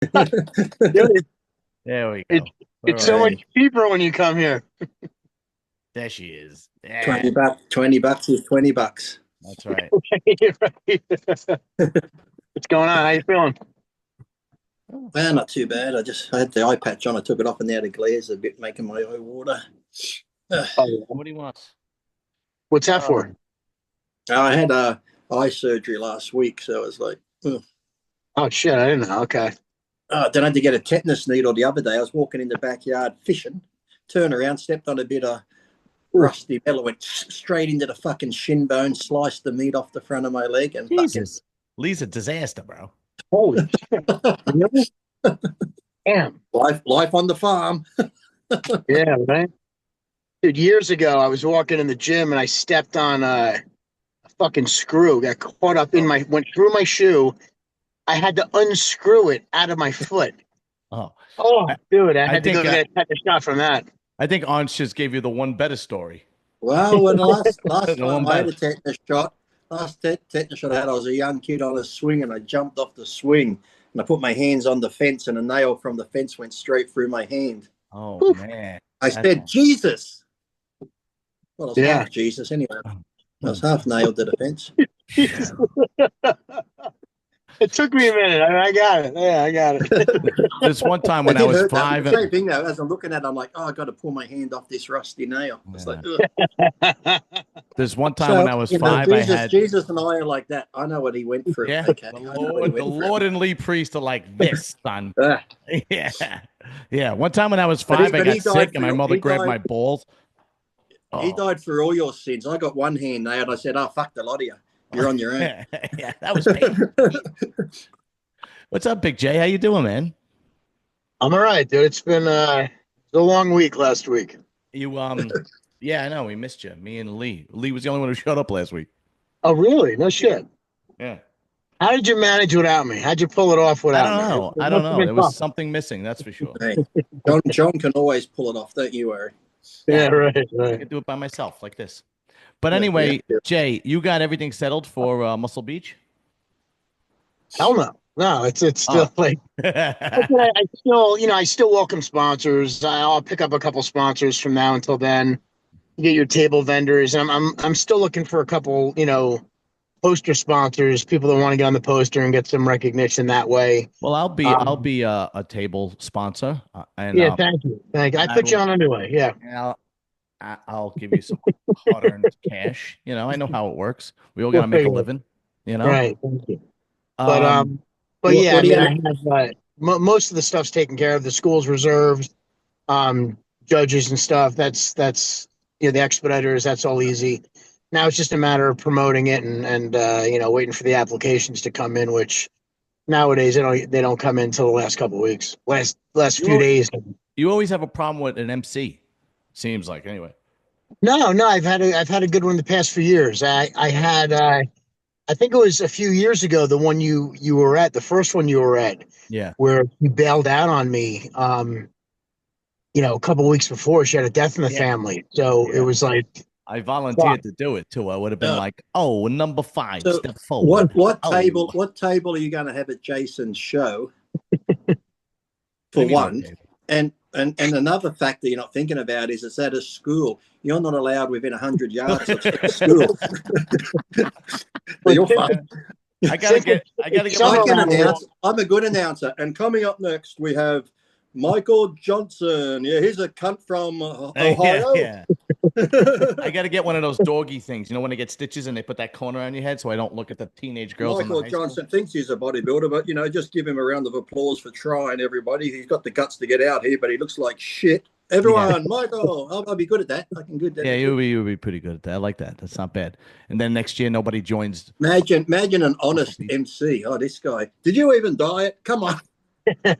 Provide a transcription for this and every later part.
Dude, There we it, go. All it's so right. much Hey, cheaper when you come here. There she is. Yeah, 20 bucks. 20 bucks is 20 bucks. that's right. Right. What's going on? How you feeling? Oh, Well, not too bad. I had the eye patch on. I took it off, and now the glare's a bit making my eye water. Uh, Oh, yeah. what do you want? What's that for? Um, I had eye surgery last week, so I was like, oh. Oh shit, I didn't know. Okay. Then I had to get a tetanus needle the other day. I was walking in the backyard fishing, turned around, stepped on a bit of Ooh, rusty metal, went straight into the fucking shin bone, sliced the meat off the front of my leg, and fucking Jesus. Lee's a disaster, bro. holy shit. Really? Damn. life on the farm. Yeah, right. Dude, years ago I was walking in the gym and I stepped on a fucking screw, got caught up in Oh, my went through my shoe. I had to unscrew it out of my foot. Oh, Oh, I, dude, I I had to think go get a shot from that. I think Arns just gave you the one better story. well, when the The last one time I had better. a tetanus shot, tetanus shot I had, I was a young kid on a swing, and I jumped off the swing, and I put my hands on the fence, and a nail from the fence went straight through my hand. Oh Whew. man. I That's said, Jesus. Well, I was Yeah. half Jesus anyway. I was oh, half nailed to the fence. It took me a minute. I got it. Yeah, I got it. this one time It when I did was hurt though. The five. same thing though. As I'm looking at it, I'm like, oh, I got to pull my hand off this rusty nail. It's like, Yeah. ugh. There's one time when So I was you know, five, I Jesus, had Jesus, and I are like that. I know what he went through. yeah, Okay, I know what he The went through. Lord and Lee Priest are like this, son. Ah, Yeah. Yeah. One time when I was but he, five, I but got he sick died and my for mother he grabbed died my balls. he Oh. died for all your sins. I got one hand nailed. I said, oh fuck the lot of you. You're on your own. Yeah, that was painful. What's up, Big J? How you doing, man? I'm all right, dude. It's been a long week last week. You yeah, I know, we missed you. Me and Lee. Lee was the only one who showed up last week. Oh, really? No shit. Yeah. How did you manage without me? How'd you pull it off I without don't me? It know. I don't must have know. been There was tough. something missing, that's for sure. Hey, John can always pull it off. Don't you worry. Yeah, Yeah, right, I right. could do it by myself like this. But Yeah, yeah, anyway, yeah. Jay, you got everything settled for Muscle Beach? Hell no. No, it's Oh. still like I still, I still welcome sponsors. I'll pick up a couple sponsors from now until then. You get your table vendors. I'm still looking for a couple, poster sponsors, people that want to get on the poster and get some recognition that way. Well, Um, a table sponsor, and yeah, thank you, thank you. I I put you will on anyway. Yeah, I'll give you some hard-earned cash. You know, I know how it works. We all got we'll to make a figure it. living. You know. Right, thank you. But Um, um, but yeah, I What do mean, you I have? have most of the stuff's taken care of. The school's reserved, judges and stuff. That's the expediters. That's all easy. Now it's just a matter of promoting it and waiting for the applications to come in, which nowadays they don't come in until the last couple of weeks, last few you days. you always have a problem with an MC. Seems like anyway. No, no, I've had a good one the past few years. I had I think it was a few years ago the one you were at, the first one you were at, Yeah. where you bailed out on me. A couple of weeks before she had a death in the Yeah. family, so it Yeah. was like, I fuck. volunteered to do it too. I would have been Uh, like, "Oh, number five, so step forward." Oh, what table are you going to have at Jason's show what do for you mean what one? table? And another factor you're not thinking about is it's at a school. You're not allowed within 100 yards of the school. So But you're since, fucked. since I gotta it's get one I summer of can those around here, long. announce. I'm a good announcer. And coming up next, we have Michael Johnson. Yeah, he's a cunt from Yeah, Ohio. yeah. I gotta get one of those doggy things. You know when they get stitches and they put that corner on your head, so I don't look at the teenage girls in the Michael high school. Johnson thinks he's a bodybuilder, but just give him a round of applause for trying. Everybody, he's got the guts to get out here, but he looks like shit. Yeah, Everyone, Michael, I'll be good at that. I can good at yeah, it. you'll be pretty good at that. I like that. That's not bad. And then next year, nobody joins Imagine an Muscle honest Beach. MC. Oh, this guy. Did you even diet? Come on. And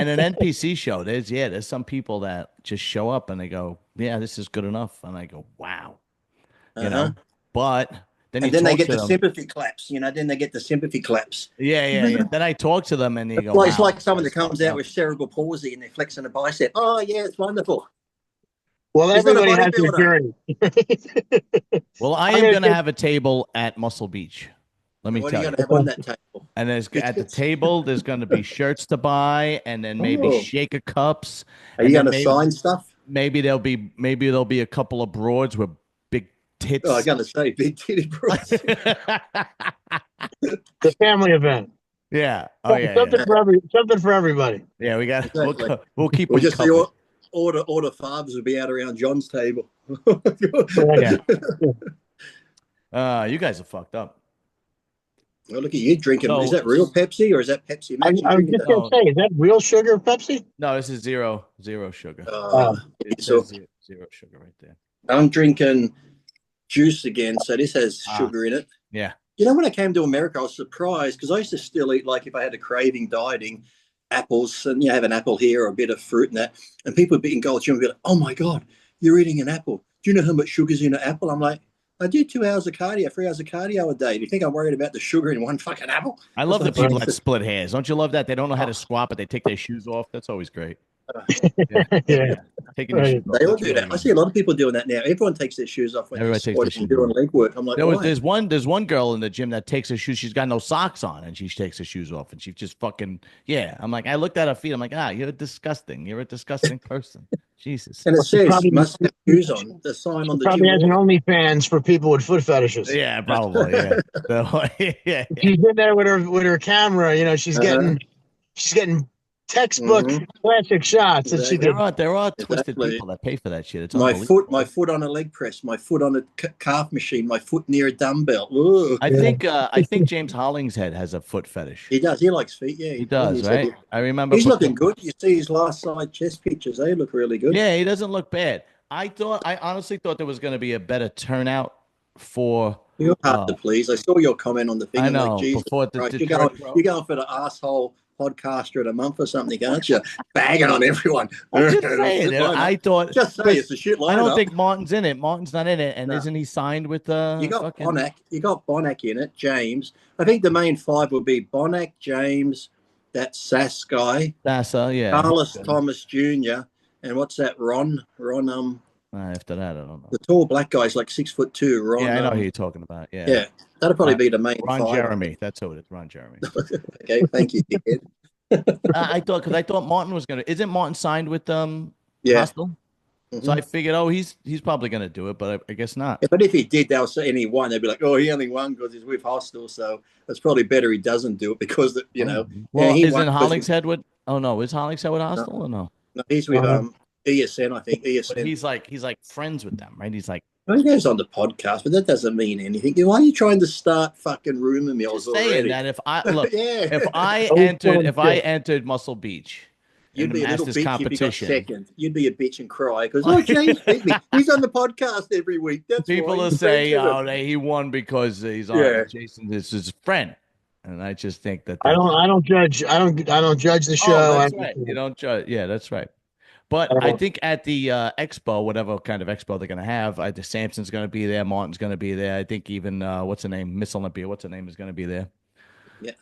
an NPC show. There's some people that just show up and they go, "Yeah, this is good enough," and I go, "Wow," you Uh-huh. know. But then you And then they talk get to the them. sympathy claps. Then they get the sympathy claps. Yeah, yeah, yeah. Then I talk to them and they go, Well, it's "Wow, like this someone guy's that comes fucked out up." with cerebral palsy and they're flexing a bicep. Oh, yeah, it's wonderful. well, He's not a everybody has their bodybuilder. journey. Well, I I'm am gonna gonna take. have a table at Muscle Beach. Let me What are tell you you. going to have on that table? And at the table, there's going to be shirts to buy, and then maybe Oh. shaker cups. Are And you then going to sign stuff? maybe there'll be a couple of broads with big tits. Oh, I'm going to say big titty bros. The family event. Yeah. Oh yeah. Something Yeah. something for everybody. Yeah, we got. Exactly. We'll keep We'll them just see covered. all the fathers will be out around John's table. Yeah. You guys are fucked up. Well, look at you drinking. So- is that real Pepsi or is that Pepsi Max? I was just gonna say, is that real sugar Pepsi? No, this is zero sugar. It So says zero sugar right there. I'm drinking juice again, so this has sugar in it. Yeah. You know, when I came to America, I was surprised because I used to still eat, like if I had a craving dieting, apples, and you have an apple here or a bit of fruit and that, and people would be in Gold Gym and be like, "Oh my God, you're eating an apple. Do you know how much sugar's in an apple?" I'm like, I do 2 hours of cardio, 3 hours of cardio a day. Do you think I'm worried about the sugar in one fucking apple? I love the people that split hairs. Don't you love that? They don't know how to squat, but they take their shoes off. That's always great. Yeah. Taking your shoes off. They all That's do really that. I good. see a lot of people doing that now. Everyone takes their shoes off when they're Everybody takes their squatting and shoes doing off. leg work. I'm like, why? There's one girl in the gym that takes her shoes. She's got no socks on, and she takes her shoes off, and she just fucking I'm like, I looked at her feet. I'm like, you're disgusting. You're a disgusting person. Jesus. And it says probably- must have shoes on. The sign on the Probably gym has an wall. OnlyFans for people with foot fetishes. Yeah, probably. Yeah. So, yeah. She's in there with her camera. You know, she's getting textbook classic shots that she did. There are twisted Exactly. people that pay for that shit. It's My unbelievable. foot on a leg press, my foot on a calf machine, my foot near a dumbbell. Ooh. I think James Hollingshead has a foot fetish. He does. He likes feet. Yeah, He does, he right? I remember He's looking good. You see his last side chest pictures. They look really good. Yeah, he doesn't look bad. I honestly thought there was going to be a better turnout for. You're hard to please. I saw your comment on the thing. I I'm know. like, Jesus Before Christ, you're going for the asshole podcaster of the month or something, aren't you? Bagging on everyone. I'm just saying. I thought. Just say it's a shit lineup. I don't think Martin's in it. Martin's not in it, and isn't he signed with You got Bonac. You got Bonac in it. James. I think the main five will be Bonac, James, that Sass guy, Sassa, yeah, Carlos Thomas Jr. and what's that? Ron. After that, I don't know. The tall black guy's like 6'2". Ron. Yeah, I know who you're talking about. Yeah. Yeah, that'll probably be the main Ron five. Jeremy. That's who it is. Ron Jeremy. Okay, thank you, dickhead. I thought Martin was gonna. Isn't Martin signed with Yeah. Hostel? So I figured, he's probably gonna do it, but I guess not. Yeah, but if he did, they'll say, and he won, they'd be like, oh, he only won because he's with Hostel, so it's probably better he doesn't do it because you know. Well, he isn't won because Hollingshead with? Oh no, is Hollingshead with Hostel or no? No, he's with ESN, I think. ESN. But he's like friends with them, right? He's like. Well, he goes on the podcast, but that doesn't mean anything. Why are you trying to start fucking rumor mills Saying already? that if I look, Yeah. if I entered Muscle Beach, You'd be a little Masters bitch if you got competition, second. You'd be a bitch and cry because, oh, James beat me. He's on the podcast every week. That's people why. will say, "Oh, he won because he's on." Yeah. Jason is his friend, and I just think that I don't judge. I don't judge the show. Oh, that's right. You don't judge. Yeah, that's right. But I think at the expo, whatever kind of expo they're going to have, I think Samson's going to be there. Martin's going to be there. I think even what's her name, Miss Olympia, what's her name, is going to be there. Yeah.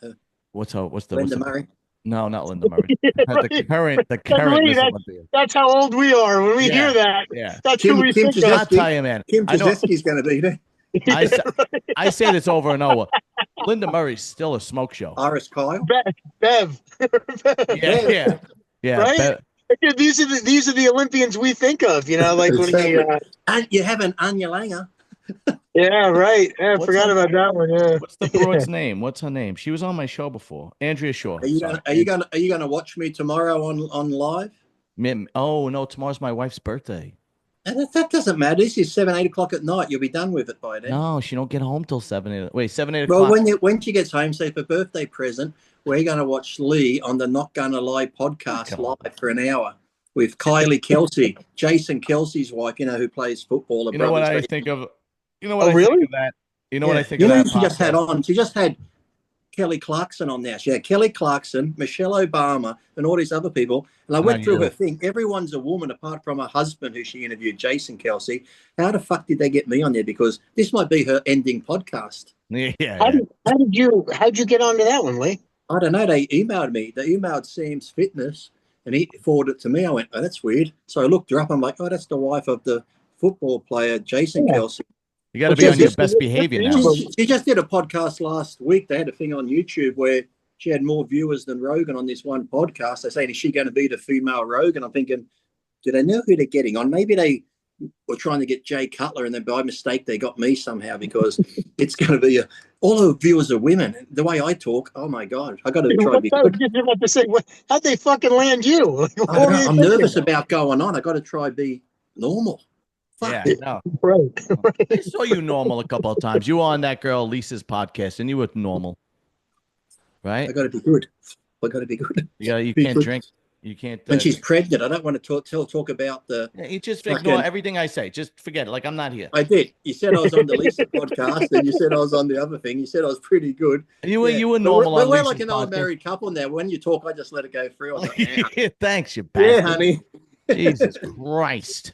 What's Linda Murray? No, not Linda Murray. the current Miss Olympia. That's how old we are when we hear that. Yeah, that's who we think of. I'll tell you, man. Kim Jazeski's going to be there. I say this over and over. Linda Murray's still a smoke show. Iris Kyle, Bev. Yeah. Right. Bev. These are the Olympians we think of. You know, like when and you have an Anya Langer. Yeah, right. Yeah, I forgot about that one. Yeah. What's the broad's name? What's her name? She was on my show before. Andrea Shaw. Are you gonna watch me tomorrow on live? Oh no, tomorrow's my wife's birthday. And that doesn't matter. This is 7, 8 o'clock at night. You'll be done with it by then. No, she don't get home till 7, 8. Wait, 7, 8 o'clock. Well, when she gets home, say for birthday present, we're going to watch Lee on the Not Gonna Lie podcast live for an hour with Kylie Kelsey, Jason Kelsey's wife. You know who plays football. You know what I think of? You know what I really? think of that? You know what I think of that? She just had Kelly Clarkson on there. She had Kelly Clarkson, Michelle Obama, and all these other people. And I went through her thing. Everyone's a woman apart from her husband, who she interviewed, Jason Kelsey. How the fuck did they get me on there? Because this might be her ending podcast. Yeah. How'd you get onto that one, Lee? I don't know. They emailed me. They emailed Sam's Fitness, and he forwarded it to me. I went, oh, that's weird. So I looked her up. I'm like, oh, that's the wife of the football player, Jason Kelsey. You got to be on your best behavior now. She just did a podcast last week. They had a thing on YouTube where she had more viewers than Rogan on this one podcast. They say, is she going to be the female Rogan? I'm thinking, do they know who they're getting on? Maybe they were trying to get Jay Cutler, and then by mistake they got me somehow, because it's going to be all the viewers are women. The way I talk, oh my God, I got to try to be good. You're about to say, how'd they fucking land you? I'm nervous about going on. I got to try to be normal. Yeah, no. Right. I saw you normal a couple of times. You were on that girl Lisa's podcast, and you were normal, right? I got to be good. I got to be good. Yeah, you can't drink. You can't. When she's pregnant, I don't want to talk about the. Yeah, you just ignore everything I say. Just forget it. Like I'm not here. I did. You said I was on the Lisa podcast, and you said I was on the other thing. You said I was pretty good. You were normal. We're like an old married couple now. When you talk, I just let it go through. Like, thanks, you bastard. Yeah, honey. Jesus Christ.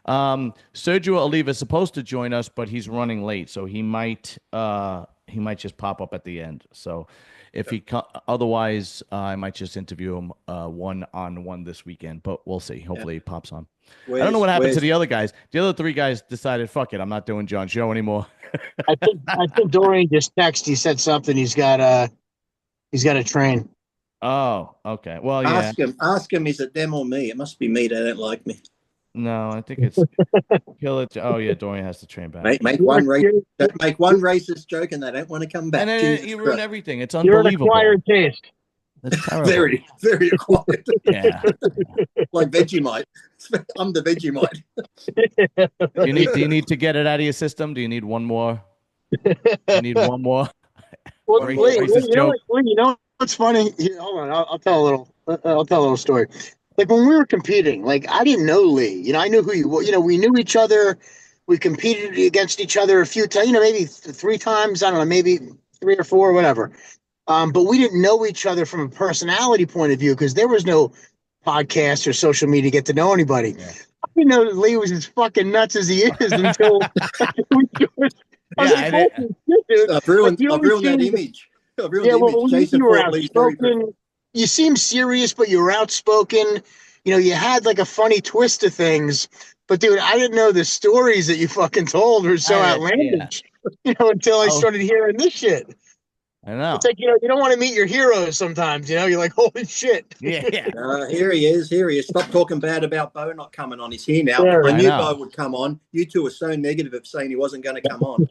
Sergio Oliva is supposed to join us, but he's running late, so he might just pop up at the end. So if he otherwise, I might just interview him one-on-one this weekend, but we'll see. Hopefully he pops on. I don't know what happened to the other guys. The other three guys decided, fuck it, I'm not doing John's show anymore. I think Dorian just texted. He said something. He's got to train. Oh, okay. Well, yeah. Ask him. Is it them or me? It must be me. They don't like me. No, I think it's kill it. Oh yeah, Dorian has to train back. Make one racist joke, and they don't want to come back. And then you ruin everything. It's unbelievable. You're an acquired taste. That's terrible. Very, very acquired. Yeah. Like Vegemite. I'm the Vegemite. Do you need to get it out of your system? Do you need one more? You need one more. Well, Lee, you know what's funny? Here, hold on, I'll tell a little story. Like when we were competing, like I didn't know Lee. You know, I knew who you were. You know, we knew each other. We competed against each other a few times. You know, maybe 3 times. I don't know, maybe 3 or 4, whatever. But we didn't know each other from a personality point of view because there was no podcast or social media to get to know anybody. Yeah. I didn't know that Lee was as fucking nuts as he is until I've ruined that image. Jason you were outspoken. You seemed serious, but you were outspoken. You know, you had like a funny twist to things. But dude, I didn't know the stories that you fucking told were so outlandish. Yeah. You know, until I started hearing this shit. I know. It's like, you know, you don't want to meet your heroes sometimes. You know, you're like, holy shit. Yeah. Here he is. Stop talking bad about Bo not coming on. He's here now. Yeah, I knew Bo would come on. You two were so negative of saying he wasn't going to come on.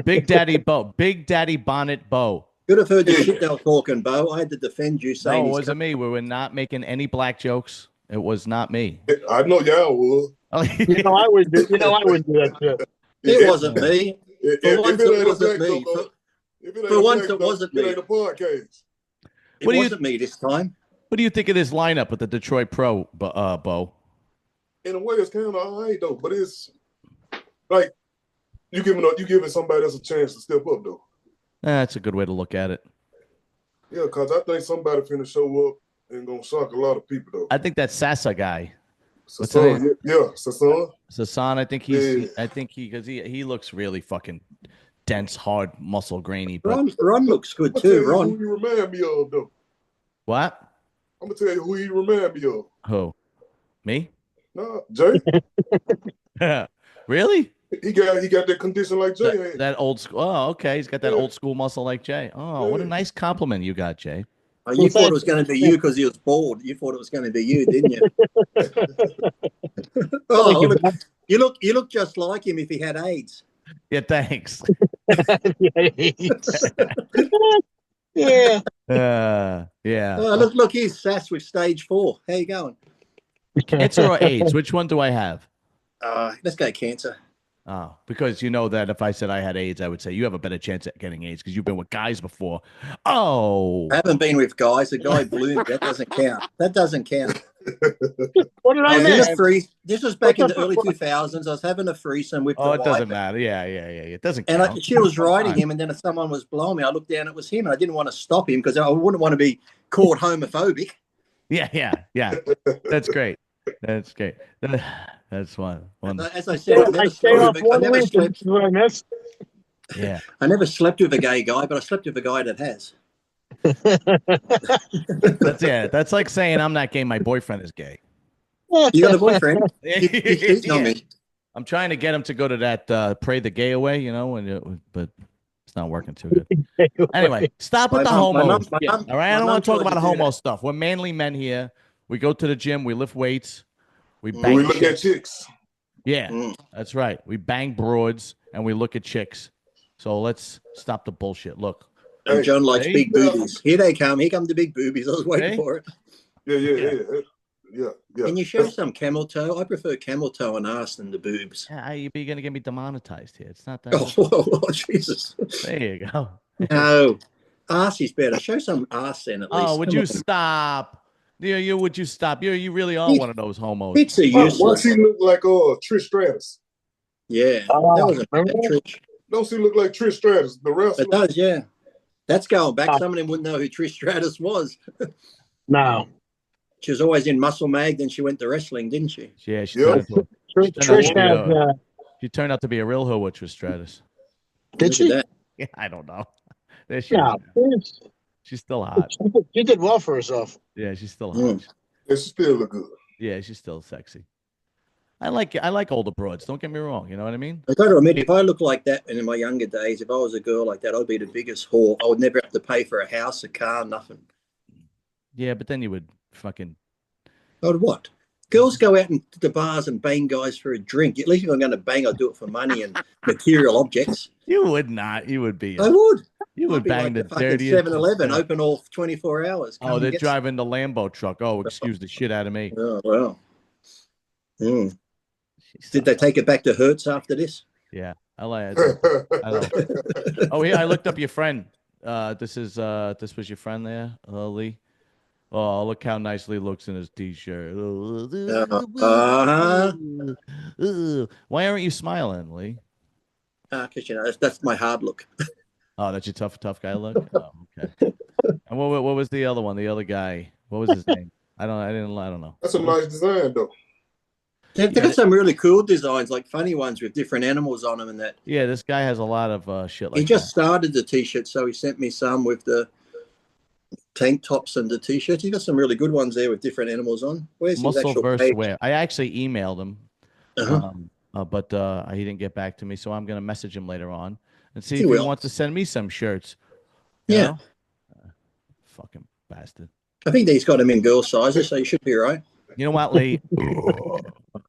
Big Daddy Bo. Big Daddy Bonnet Bo. Could have heard the shit they were talking, Bo. I had to defend you saying no, it wasn't me. We were not making any black jokes. It was not me. I know y'all would. You know, I would do that shit. It wasn't me. For once, it wasn't me. For once, it wasn't me. It ain't a podcast. It wasn't me this time. What do you think of this lineup with the Detroit Pro, Bo? In a way, it's kind of all right, though. But it's like you giving somebody else a chance to step up, though. That's a good way to look at it. Yeah, because I think somebody finna show up and gonna shock a lot of people, though. I think that Sasa guy. Sasan, yeah, Sasan. Sasan, I think because he looks really fucking dense, hard, muscle grainy. But Ron looks good too. Ron, who you remind me of, though? What? I'm gonna tell you who he remind me of. Who? Me? No, Jay. Really? He got that condition like Jay. That old school. Oh, okay. He's got that old school muscle like Jay. Oh, what a nice compliment you got, Jay. Oh, you thought it was going to be you because he was bald. You thought it was going to be you, didn't you? You look just like him if he had AIDS. Yeah, thanks. Yeah. Yeah. Oh, look, here's Sass with stage 4. How you going? Cancer or AIDS? Which one do I have? Let's go cancer. Oh, because you know that if I said I had AIDS, I would say you have a better chance at getting AIDS because you've been with guys before. Oh. I haven't been with guys. A guy bloomed. That doesn't count. That doesn't count. What did I miss? This was back in the early 2000s. I was having a threesome with the wife. It doesn't matter. Yeah. It doesn't count. And she was riding him, and then if someone was blowing me, I looked down, it was him, and I didn't want to stop him because I wouldn't want to be called homophobic. Yeah. That's great. That's great. That's one. As I said, I never slept. Yeah. I never slept with a gay guy, but I slept with a guy that has. That's like saying I'm not gay. My boyfriend is gay. You got a boyfriend? He's cheating on me. I'm trying to get him to go to that Pray the Gay Away, you know, but it's not working too good. Anyway, stop with the homos. All right, I don't want to talk about homo stuff. We're manly men here. We go to the gym. We lift weights. We bang. We look at chicks. Yeah, that's right. We bang broads and we look at chicks. So let's stop the bullshit. Look. And John likes big boobies. Here they come. Here come the big boobies. I was waiting for it. Yeah. Can you show some camel toe? I prefer camel toe and ass than the boobs. Yeah, you're going to get me demonetized here. It's not that. Oh, Jesus. There you go. No. Ass is better. Show some ass then at least. Oh, would you stop? Would you stop? You really are one of those homos. It's a useless. Why she look like Trish Stratus? Yeah. That was a Trish. Don't she look like Trish Stratus, the wrestler? It does, yeah. That's going back. Some of them wouldn't know who Trish Stratus was. No. She was always in Muscle Mag, then she went to wrestling, didn't she? Yeah, she turned out to be a real hoe with Trish Stratus. Did she? Yeah, I don't know. There she is. She's still hot. She did well for herself. Yeah, she's still hot. Yeah, she still look good. Yeah, she's still sexy. I like older broads. Don't get me wrong. You know what I mean? I got to admit, if I looked like that in my younger days, if I was a girl like that, I'd be the biggest whore. I would never have to pay for a house, a car, nothing. Yeah, but then you would fucking. Oh, what? Girls go out into the bars and bang guys for a drink. At least if I'm going to bang, I'll do it for money and material objects. You would not. You would be. I would. You would bang like the dirtiest. 7-Eleven, open all 24 hours. Oh, they're driving the Lambo truck. Oh, excuse the shit out of me. Oh, well. Did they take it back to Hertz after this? Yeah, I like it. Oh, here I looked up your friend. This was your friend there, Lee. Oh, look how nicely looks in his t-shirt. Why aren't you smiling, Lee? Because that's my hard look. Oh, that's your tough guy look. Oh, okay. And what was the other one? The other guy. What was his name? I don't know. That's a nice design, though. They've got some really cool designs, like funny ones with different animals on them and that. Yeah, this guy has a lot of shit like that. He just started the t-shirt, so he sent me some with the tank tops and the t-shirts. He's got some really good ones there with different animals on. Where's his actual page? Wear. I actually emailed him, but he didn't get back to me, so I'm going to message him later on and see if he wants to send me some shirts. Yeah. Fucking bastard. I think he's got them in girl sizes, so you should be right. You know what, Lee?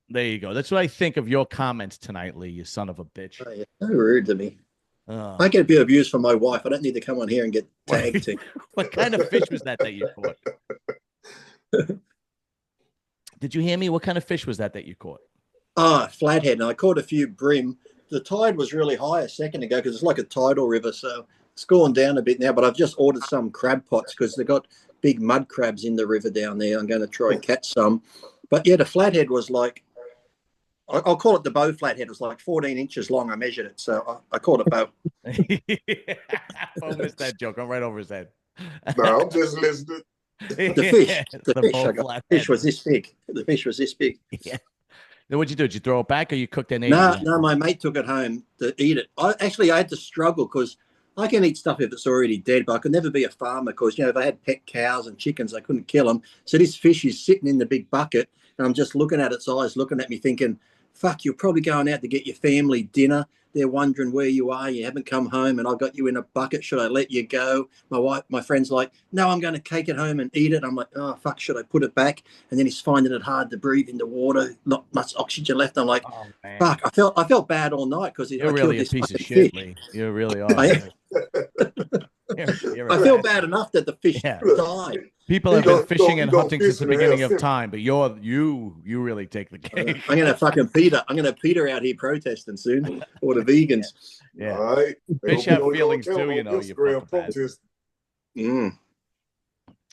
There you go. That's what I think of your comments tonight, Lee, you son of a bitch. Oh, yeah. So rude to me. I get a bit of abuse from my wife. I don't need to come on here and get tagged. What kind of fish was that you caught? Did you hear me? What kind of fish was that you caught? Flathead. And I caught a few brim. The tide was really high a second ago because it's like a tidal river, so it's gone down a bit now. But I've just ordered some crab pots because they've got big mud crabs in the river down there. I'm going to try and catch some. But yeah, the flathead was like, I'll call it the bow flathead. It was like 14 inches long. I measured it, so I called it bow. I missed that joke. I'm right over his head. No, I'm just listening. The fish was this big. The fish was this big. Yeah. Then what'd you do? Did you throw it back or you cooked it? No, my mate took it home to eat it. I had to struggle because I can eat stuff if it's already dead, but I could never be a farmer because, if I had pet cows and chickens, I couldn't kill them. So this fish is sitting in the big bucket, and I'm just looking at its eyes, looking at me thinking, fuck, you're probably going out to get your family dinner. They're wondering where you are. You haven't come home, and I got you in a bucket. Should I let you go? My friend's like, no, I'm going to take it home and eat it. I'm like, oh, fuck, should I put it back? And then he's finding it hard to breathe in the water, not much oxygen left. I'm like, fuck, I felt bad all night because you're really a piece of shit, Lee. You really are. I feel bad enough that the fish died. People have been fishing and hunting since the beginning of time, but you really take the cake. I'm gonna fucking Peter. I'm gonna Peter out here protesting soon, or the vegans. Yeah, all right. Fish have feelings too, you know.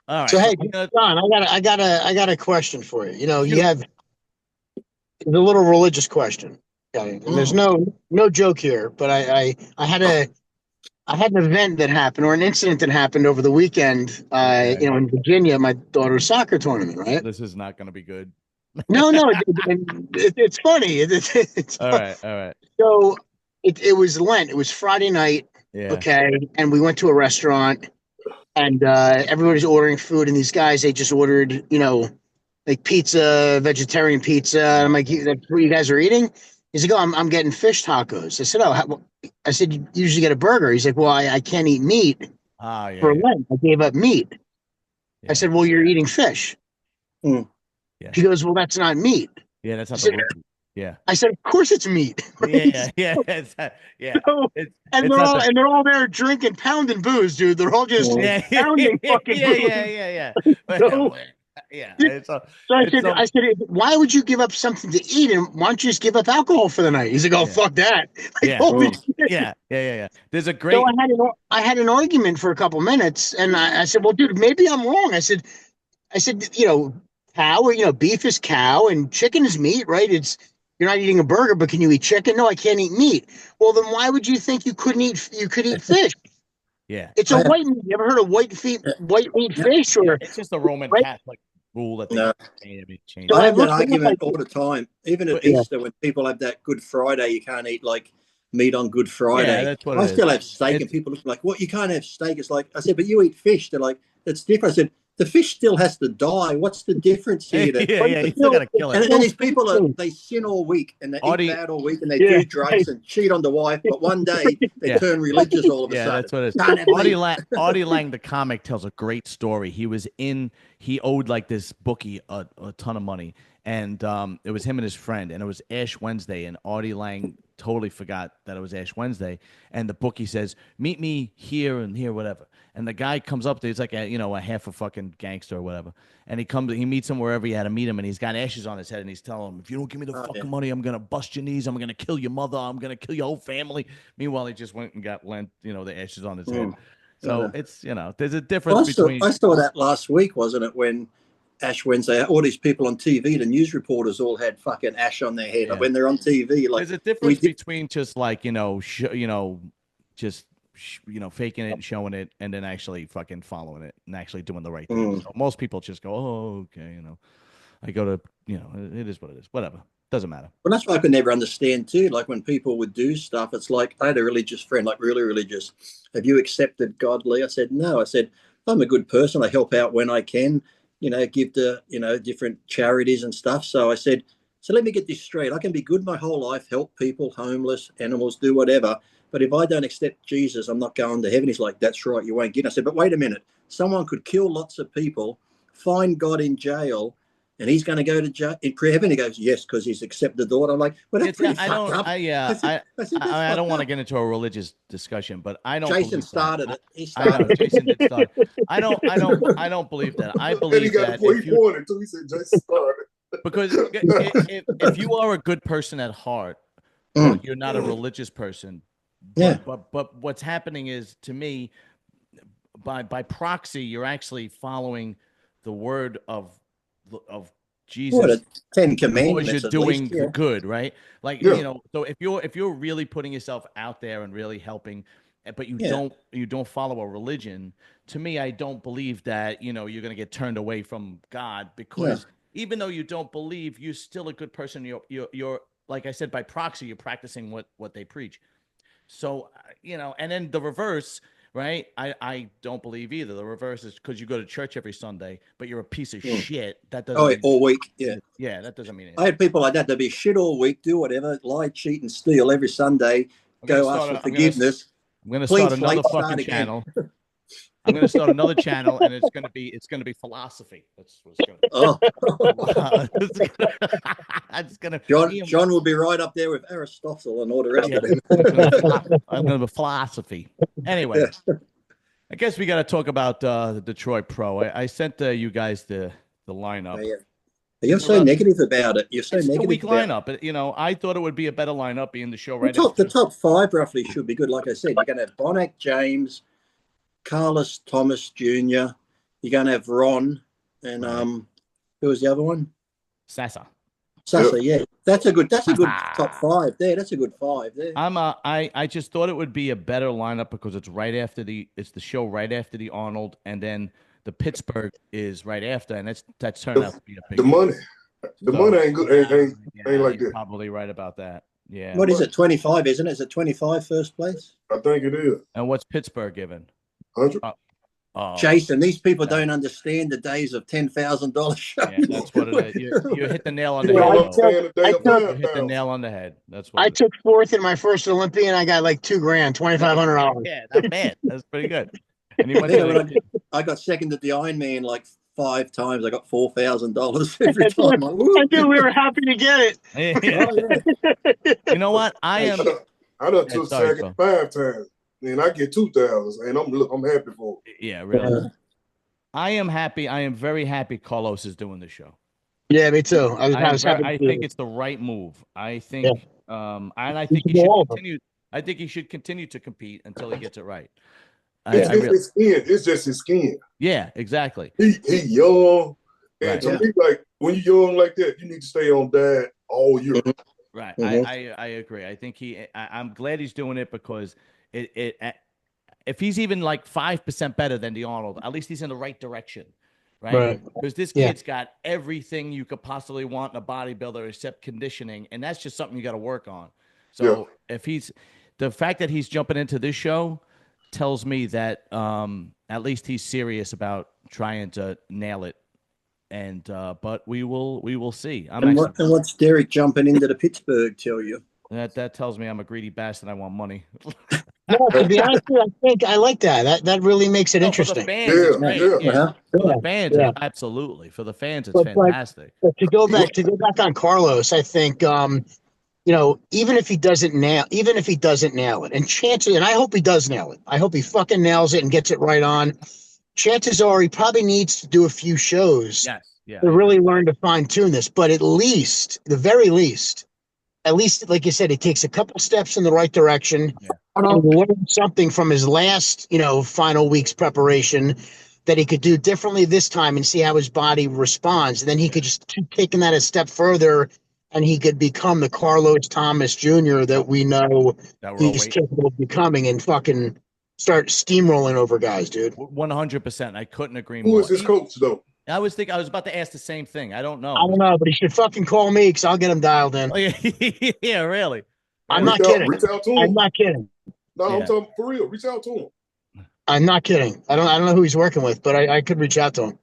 All right. So hey, John, I got a question for you. You have the little religious question. Okay, and there's no joke here, but I had an event that happened, or an incident that happened over the weekend. In Virginia, my daughter's soccer tournament. Right. This is not going to be good. No, it's funny. It's all right. So it was Lent. It was Friday night. Yeah. Okay, and we went to a restaurant, and everybody's ordering food, and these guys, they just ordered, like pizza, vegetarian pizza. And I'm like, that's what you guys are eating? He's like, oh, I'm getting fish tacos. I said, oh, I said, you usually get a burger. He's like, well, I can't eat meat Oh for yeah, Lent. I gave up meat. I yeah, said, well, you're eating fish. Mm. yeah, He goes, well, that's not meat. yeah. That's I not the said, rule. Yeah, of course it's meat. yeah, yeah, yeah. So, It's and it's not the they're all there drinking, pounding booze, dude. They're all just Mm. yeah, pounding yeah, fucking yeah, booze. yeah. So, Yeah, so it's so I said, why would you give up something to eat, and why don't you just give up alcohol for the night? He's like, oh, yeah, fuck that. Like, yeah, holy Mm. shit. yeah. There's a So great I had an argument for a couple minutes, and I said, well, dude, maybe I'm wrong. I said, cow, or, beef is cow and chicken is meat, right? You're not eating a burger, but can you eat chicken? No, I can't eat meat. Well, then why would you think you could eat fish? yeah. It's a I have, white meat. You ever heard of white meat yeah, fish or It's just a Roman right? Catholic rule that they no, change. So I I have that looked it up. argument all the time. Even at Yeah, Easter, when people have that Good Friday, you can't eat like meat on Good Yeah, Friday. that's what I it is. still have steak, and It's people look like, "What? You can't have steak?" It's like I said, "But you eat fish." They're like, "That's different." I said, "The fish still has to die. What's the difference yeah, here?" That yeah. You still gotta kill it. and it's these people are still they sin all week and they eat Audie, bad all week and they yeah, do drugs and cheat on the wife, but one day they yeah. turn religious all of a Yeah, sudden. that's what it is. Can't have meat. Audie Lang, the comic, tells a great story. He owed like this bookie a ton of money, and it was him and his friend, and it was Ash Wednesday, and Audie Lang totally forgot that it was Ash Wednesday, and the bookie says, "Meet me here and here, whatever." And the guy comes up there, he's like a half a fucking gangster or whatever, and he meets him wherever he had to meet him, and he's got ashes on his head, and he's telling him, "If you don't give me the Oh, yeah. fucking money, I'm gonna bust your knees, I'm gonna kill your mother, I'm gonna kill your whole family." Meanwhile, he just went and got lent, the ashes on his head. Mm. So it's there's a Well, difference between I saw that last week, wasn't it? When Ash Wednesday, all these people on TV, the news reporters all had fucking ash on their head. Like yeah. when they're on TV, like There's a we difference did. between just like just faking it and showing it, and then actually fucking following it and actually doing the right thing. Mm. So most people just go, "Oh, okay," I go to it is what it is. Whatever, doesn't matter. Well, that's what I could never understand too. Like when people would do stuff, it's like I had a religious friend, like really religious. Have you accepted godly? I said no. I said I'm a good person. I help out when I can. Give to different charities and stuff. So I said, so let me get this straight. I can be good my whole life, help people, homeless, animals, do whatever. But if I don't accept Jesus, I'm not going to heaven. He's like, that's right, you won't get it. I said, but wait a minute. Someone could kill lots of people, find God in jail, and he's going to go to jail in heaven. He goes, yes, because he's accepted the Lord. I'm like, well, that's pretty I fucked don't. up. I don't want to Up. get into a religious discussion, but I don't. Jason believe started that. it. He I know started it. Jason did start. I don't believe that. I And he believe got that the if he you pointed too. He said Jason started. because if you are a good person at heart, Mm. but you're not a religious person, Yeah. but what's happening is to me by proxy, you're actually following the word of What Jesus a 10 because you're commandments at doing least. Yeah. good, right? Like Yeah. so if you're really putting yourself out there and really helping, but Yeah. you don't follow a religion, to me, I don't believe that you're going to get turned away from God Yeah. because even though you don't believe, you're still a good person. You're like I said, by proxy, you're practicing what they preach. So and then the reverse, right? I don't believe either. The reverse is because you go to church every Sunday, but you're a piece of Mm. shit. That doesn't Oh, mean all week. Yeah. yeah, that doesn't mean I anything. had people like that. They'd be shit all week, do whatever, lie, cheat, and steal every Sunday. Go ask for forgiveness. I'm gonna Clean start another slate, start fucking again. channel. I'm gonna start another channel, and it's gonna be philosophy. That's what's gonna be. Oh, It's gonna John will be right up there with Aristotle and all the rest yeah, of them. I'm gonna be philosophy. Anyway, Yeah. I guess we got to talk about the Detroit Pro. I sent you guys the lineup. Yeah. You're so negative about it. You're so It's a negative weak about it. lineup, but I thought it would be a better lineup being the show right The after. top five roughly should be good. Like I said, you're going to have Bonac, James, Carlos Thomas Jr. You're going to have Ron, and Right. Who was the other one? Sasa. Sasa. Yeah, that's a good top five there. That's a good five there. I just thought it would be a better lineup because it's the show right after the Arnold, and then the Pittsburgh is right after, and that's turned out to be a big The money. The money ain't good. Ain't like you're that. probably right about that. Yeah. What is it? 25, isn't it? Is it 25 first place? I think it is. And what's Pittsburgh given? 100. Oh, Jason, these people yeah. don't understand the days of $10,000 shows. Yeah, that's what it is. You hit the nail on You the head. don't Though. understand the day of You hit the 5,000. nail on the head. That's what I it is. took fourth in my first Olympia, and I got like $2,000, $2,500. Yeah, not bad. That's pretty good. And he went Yeah, to when the, I got second at the Ironman like 5 times. I got $4,000 every time. I knew we were happy to get it. You know what? I am. I done took sorry, second 5 times, and I get 2,000, and I'm happy for it. Yeah, really. I am happy. I am very happy Carlos is doing the show. Yeah, me too. I was happy. I think it's the right move. I think, and I He think should he should go over. continue. I think he should continue to compete until he gets it right. His skin. It's just his skin. Yeah, exactly. He young, and Right. to me, like when you're young like that, you need to stay on diet all year. Right. Mhm. I agree. I think I'm glad he's doing it because if he's even like 5% better than the Arnold, at least he's in the right direction. Right. Because this kid's got everything you could possibly want in a bodybuilder except conditioning. And that's just something you got to work on. So if the fact that he's jumping into this show tells me that at least he's serious about trying to nail it. And but we will see. And what's Derek jumping into the Pittsburgh tell you? That tells me I'm a greedy bastard. I want money. No, to be honest with you, I think I like that. That really makes it interesting. For the fans, it's great. Yeah. For the fans, absolutely. For the fans, it's fantastic. But to go back on Carlos, I think even if he doesn't nail it, and chances, and I hope he does nail it. I hope he fucking nails it and gets it right on. Chances are he probably needs to do a few shows to really learn to fine tune this. But at least, like you said, he takes a couple steps in the right direction. And learn something from his last, final week's preparation that he could do differently this time and see how his body responds. And then he could just keep taking that a step further, and he could become the Carlos Thomas Jr. that we know he's capable of becoming, and fucking start steamrolling over guys, dude. 100%. I couldn't agree more. Who is his coach, though? I was about to ask the same thing. I don't know. I don't know, but he should fucking call me because I'll get him dialed in. Oh, yeah, really. I'm not kidding. Reach out to him. I'm not kidding. No, I'm talking for real. Reach out to him. I'm not kidding. I don't know who he's working with, but I could reach out to him.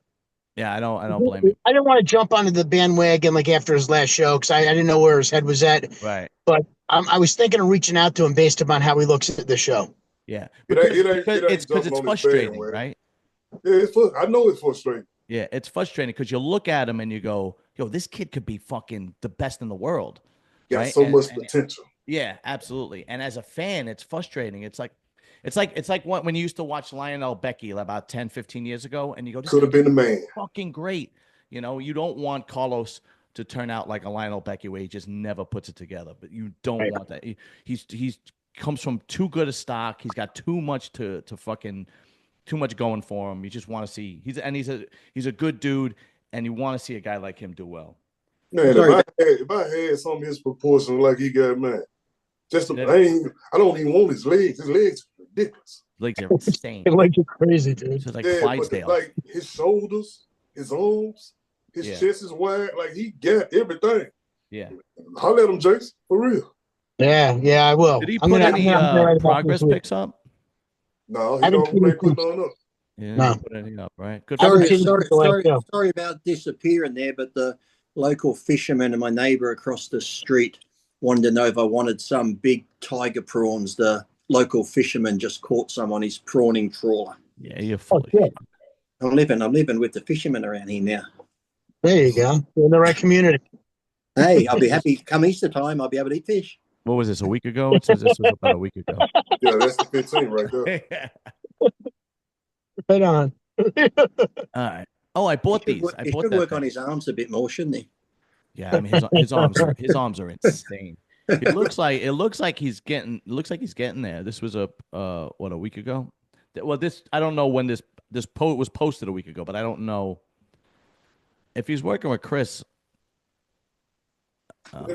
Yeah, I don't blame you. I didn't want to jump onto the bandwagon like after his last show because I didn't know where his head was at. Right. But I was thinking of reaching out to him based upon how he looks at the show. Yeah. Because It's frustrating, right? Yeah, I know it's frustrating. Yeah, it's frustrating because you look at him and you go, yo, this kid could be fucking the best in the world. Got so much potential. Yeah, absolutely. And as a fan, it's frustrating. It's like when you used to watch Lionel Beckie about 10, 15 years ago, and you go, this could have been the man. Fucking great. You don't want Carlos to turn out like a Lionel Beckie where he just never puts it together. But you don't want that. He's comes from too good a stock. He's got too much too much going for him. You just want to see he's a good dude, and you want to see a guy like him do well. Man, if I had some of his proportions like he got, man, I don't even want his legs. His legs are ridiculous. Legs are insane. His legs are crazy, dude. It's like Clydesdale. Like his shoulders, his arms, his chest is wide. Like he got everything. Yeah. Holler at him, Jace, for real. Yeah, I will. Did he put any progress pics up? No, he don't put none up. Yeah, no. Put anything up, right? Good. Sorry about disappearing there, but the local fisherman and my neighbor across the street wanted to know if I wanted some big tiger prawns. The local fisherman just caught some on his prawning trawler. Yeah, you're full. I'm living with the fishermen around here now. There you go. You're in the right community. Hey, I'll be happy. Come Easter time, I'll be able to eat fish. What was this, a week ago? It says this was about a week ago. Yeah, that's the 15 right there. Right on. All right. Oh, I bought these. He should work on his arms a bit more, shouldn't he? Yeah, I mean his arms are insane. It looks like he's getting there. This was a week ago. Well, I don't know when this was posted a week ago, but I don't know if he's working with Chris.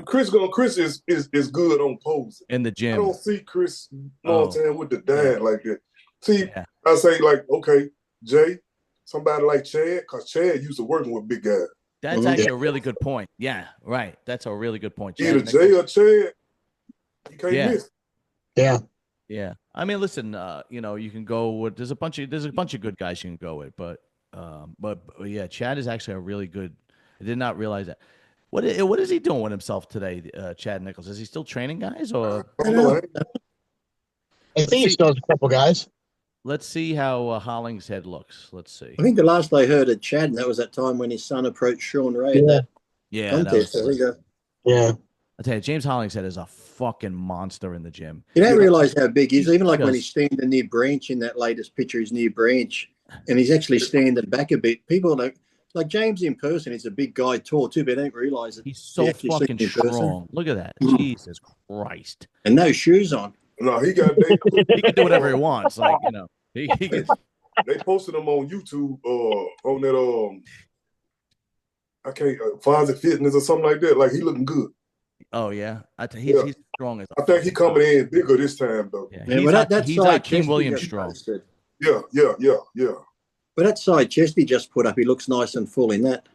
Chris is good on posing in the gym. I don't see Chris Montana with the dad like that. See, I say like, okay, Jay, somebody like Chad, because Chad used to working with big guys. That's actually a really good point. Yeah, right. That's a really good point. Either Jay or Chad, you can't miss. Yeah. Yeah. I mean, listen, you can go with there's a bunch of good guys you can go with, but yeah, Chad is actually a really good. I did not realize that. What is he doing with himself today, Chad Nichols? Is he still training guys, or I don't know. I think he still has a couple guys. let's see how Hollingshead looks. Let's see. I think the last I heard of Chad, and that was that time when his son approached Sean Ray in that contest. There we go. Yeah. I tell you, James Hollingshead is a fucking monster in the gym. You don't realize how big he is. Even like when he's standing near Branch in that latest picture, he's near Branch, and he's actually standing back a bit. People don't like James in person. He's a big guy, tall too, but they don't realize it. He's so fucking strong. Look at that, Jesus Christ! And no shoes on. No, he can do whatever he wants. Like he gets. They posted him on YouTube, on that I can't Fonzie Fitness or something like that. Like he looking good. Oh yeah, he's strong as. I think he coming in bigger this time though. Yeah, he's like King Williams strong. Yeah. But that side chest he just put up, he looks nice and full in that.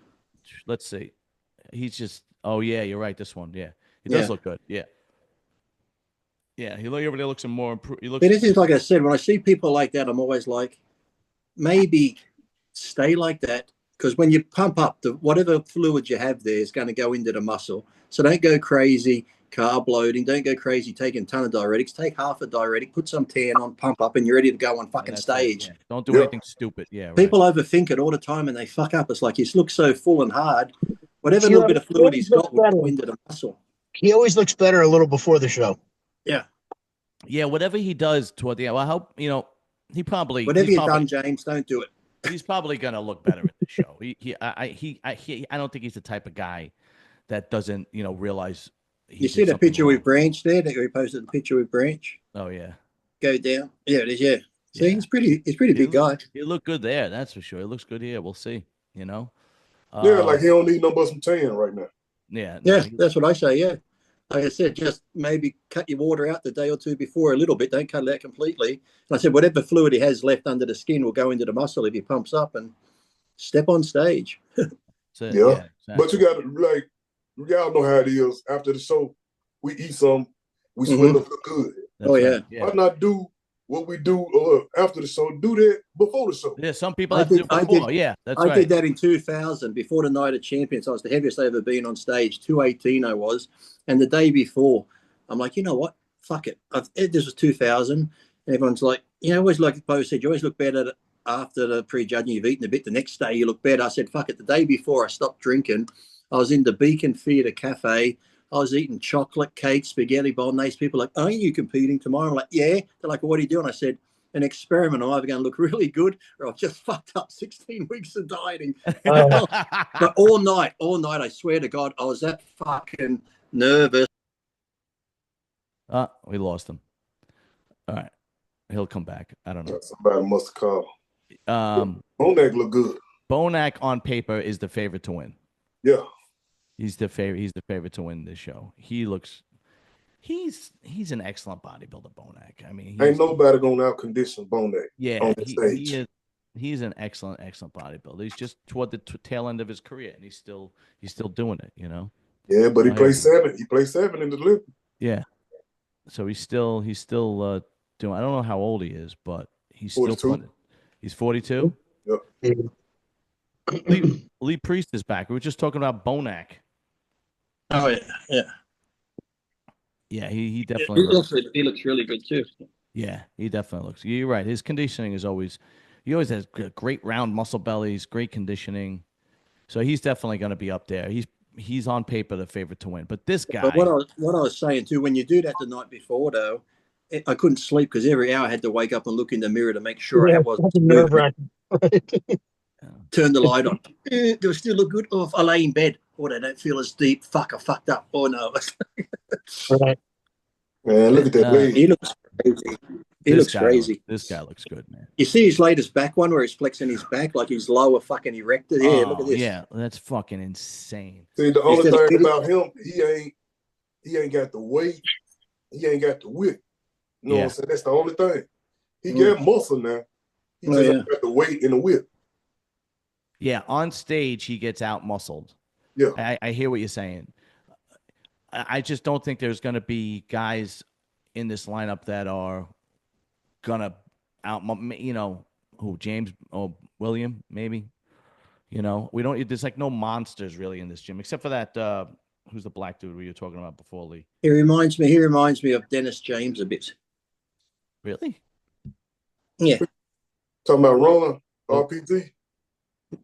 Let's see. He's just. Oh yeah, you're right. This one, yeah, he does look good. Yeah. Yeah, everybody looks more improved. But this is like I said, when I see people like that, I'm always like, maybe stay like that, because when you pump up, whatever fluid you have there is going to go into the muscle. So don't go crazy carb loading. Don't go crazy taking a ton of diuretics. Take half a diuretic, put some tan on, pump up, and you're ready to go on fucking stage. Yeah. Don't do anything stupid. Yeah, right. People overthink it all the time and they fuck up. It's like you look so full and hard. Whatever little bit of fluid he's got will go into the muscle. He always looks better a little before the show. Yeah. Yeah, whatever he does toward the end. Well, I hope, he probably. Whatever you've done, James, don't do it. He's probably going to look better at the show. I don't think he's the type of guy that doesn't, realize. You see the picture with Branch there? That we posted the picture with Branch. Oh yeah. Go down. Yeah, it is. Yeah. See, he's pretty big guy. He look good there. That's for sure. He looks good here. We'll see. Yeah, like he don't need no but some tan right now. Yeah. Yeah, that's what I say. Yeah. Like I said, just maybe cut your water out the day or two before a little bit. Don't cut it out completely. And I said, whatever fluid he has left under the skin will go into the muscle if he pumps up and step on stage. Exactly. But you got to, y'all know how it is. After the show, we eat some, we smell look good. That's Why not do what we do after the show? Do that before the show. Yeah, some people have to do it before. I did that in 2000 before the Night of Champions. I was the heaviest I ever been on stage. 218 I was. And the day before, I'm like, you know what? Fuck it. This was 2000. And everyone's like, always like Bo said, you always look better after the pre-judging. You've eaten a bit. The next day you look better. I said, fuck it. The day before I stopped drinking, I was in the Beacon Theatre Cafe. I was eating chocolate cake, spaghetti bolognese. People are like, aren't you competing tomorrow? I'm like, yeah. They're like, well, what are you doing? I said, an experiment. I'm either going to look really good or I've just fucked up 16 weeks of dieting. But all night, I swear to God, I was that fucking nervous. We lost him. All right. He'll come back. I don't know. Somebody must have called. Bonac look good. Bonac on paper is the favorite to win. Yeah. He's the favorite to win this show. He's an excellent bodybuilder, Bonac. I mean, ain't nobody gonna out condition Bonac. Yeah, on the stage. He's an excellent bodybuilder. He's just toward the tail end of his career, and he's still doing it. Yeah, but he plays 7. He plays 7 in the Olympics. Yeah, so he's still doing. I don't know how old he is, but he's 42. Still playing. He's 42. Yep. Lee Priest is back. We were just talking about Bonac. Oh yeah. Yeah, he definitely he looks really good too. Yeah, he definitely looks. You're right. His conditioning is always. He always has great round muscle bellies, great conditioning. So he's definitely going to be up there. He's on paper the favorite to win. But this guy. But what I was saying too, when you do that the night before, though, I couldn't sleep because every hour I had to wake up and look in the mirror to make sure I wasn't nerve-wracking. Turn the light on. Do I still look good? Oh, if I lay in bed. Oh, they don't feel as deep. Fuck, I fucked up. Oh, no. Right. Man, look at that leg. He looks crazy. He looks crazy. This guy looks good, man. You see his latest back one where he's flexing his back like he's lower fucking erected? Yeah, look at this. Yeah, that's fucking insane. See, the only thing about him, he ain't got the weight. He ain't got the width. You know what I'm saying? That's the only thing. He got muscle now. He just ain't got the weight and the width. Yeah, on stage he gets out muscled. Yeah, I hear what you're saying. I just don't think there's going to be guys in this lineup that are gonna out, who James or William maybe. We don't. There's like no monsters really in this gym except for that. Who's the black dude we were talking about before, Lee? He reminds me of Dennis James a bit. Really? Yeah. Talking about Ron, RPT?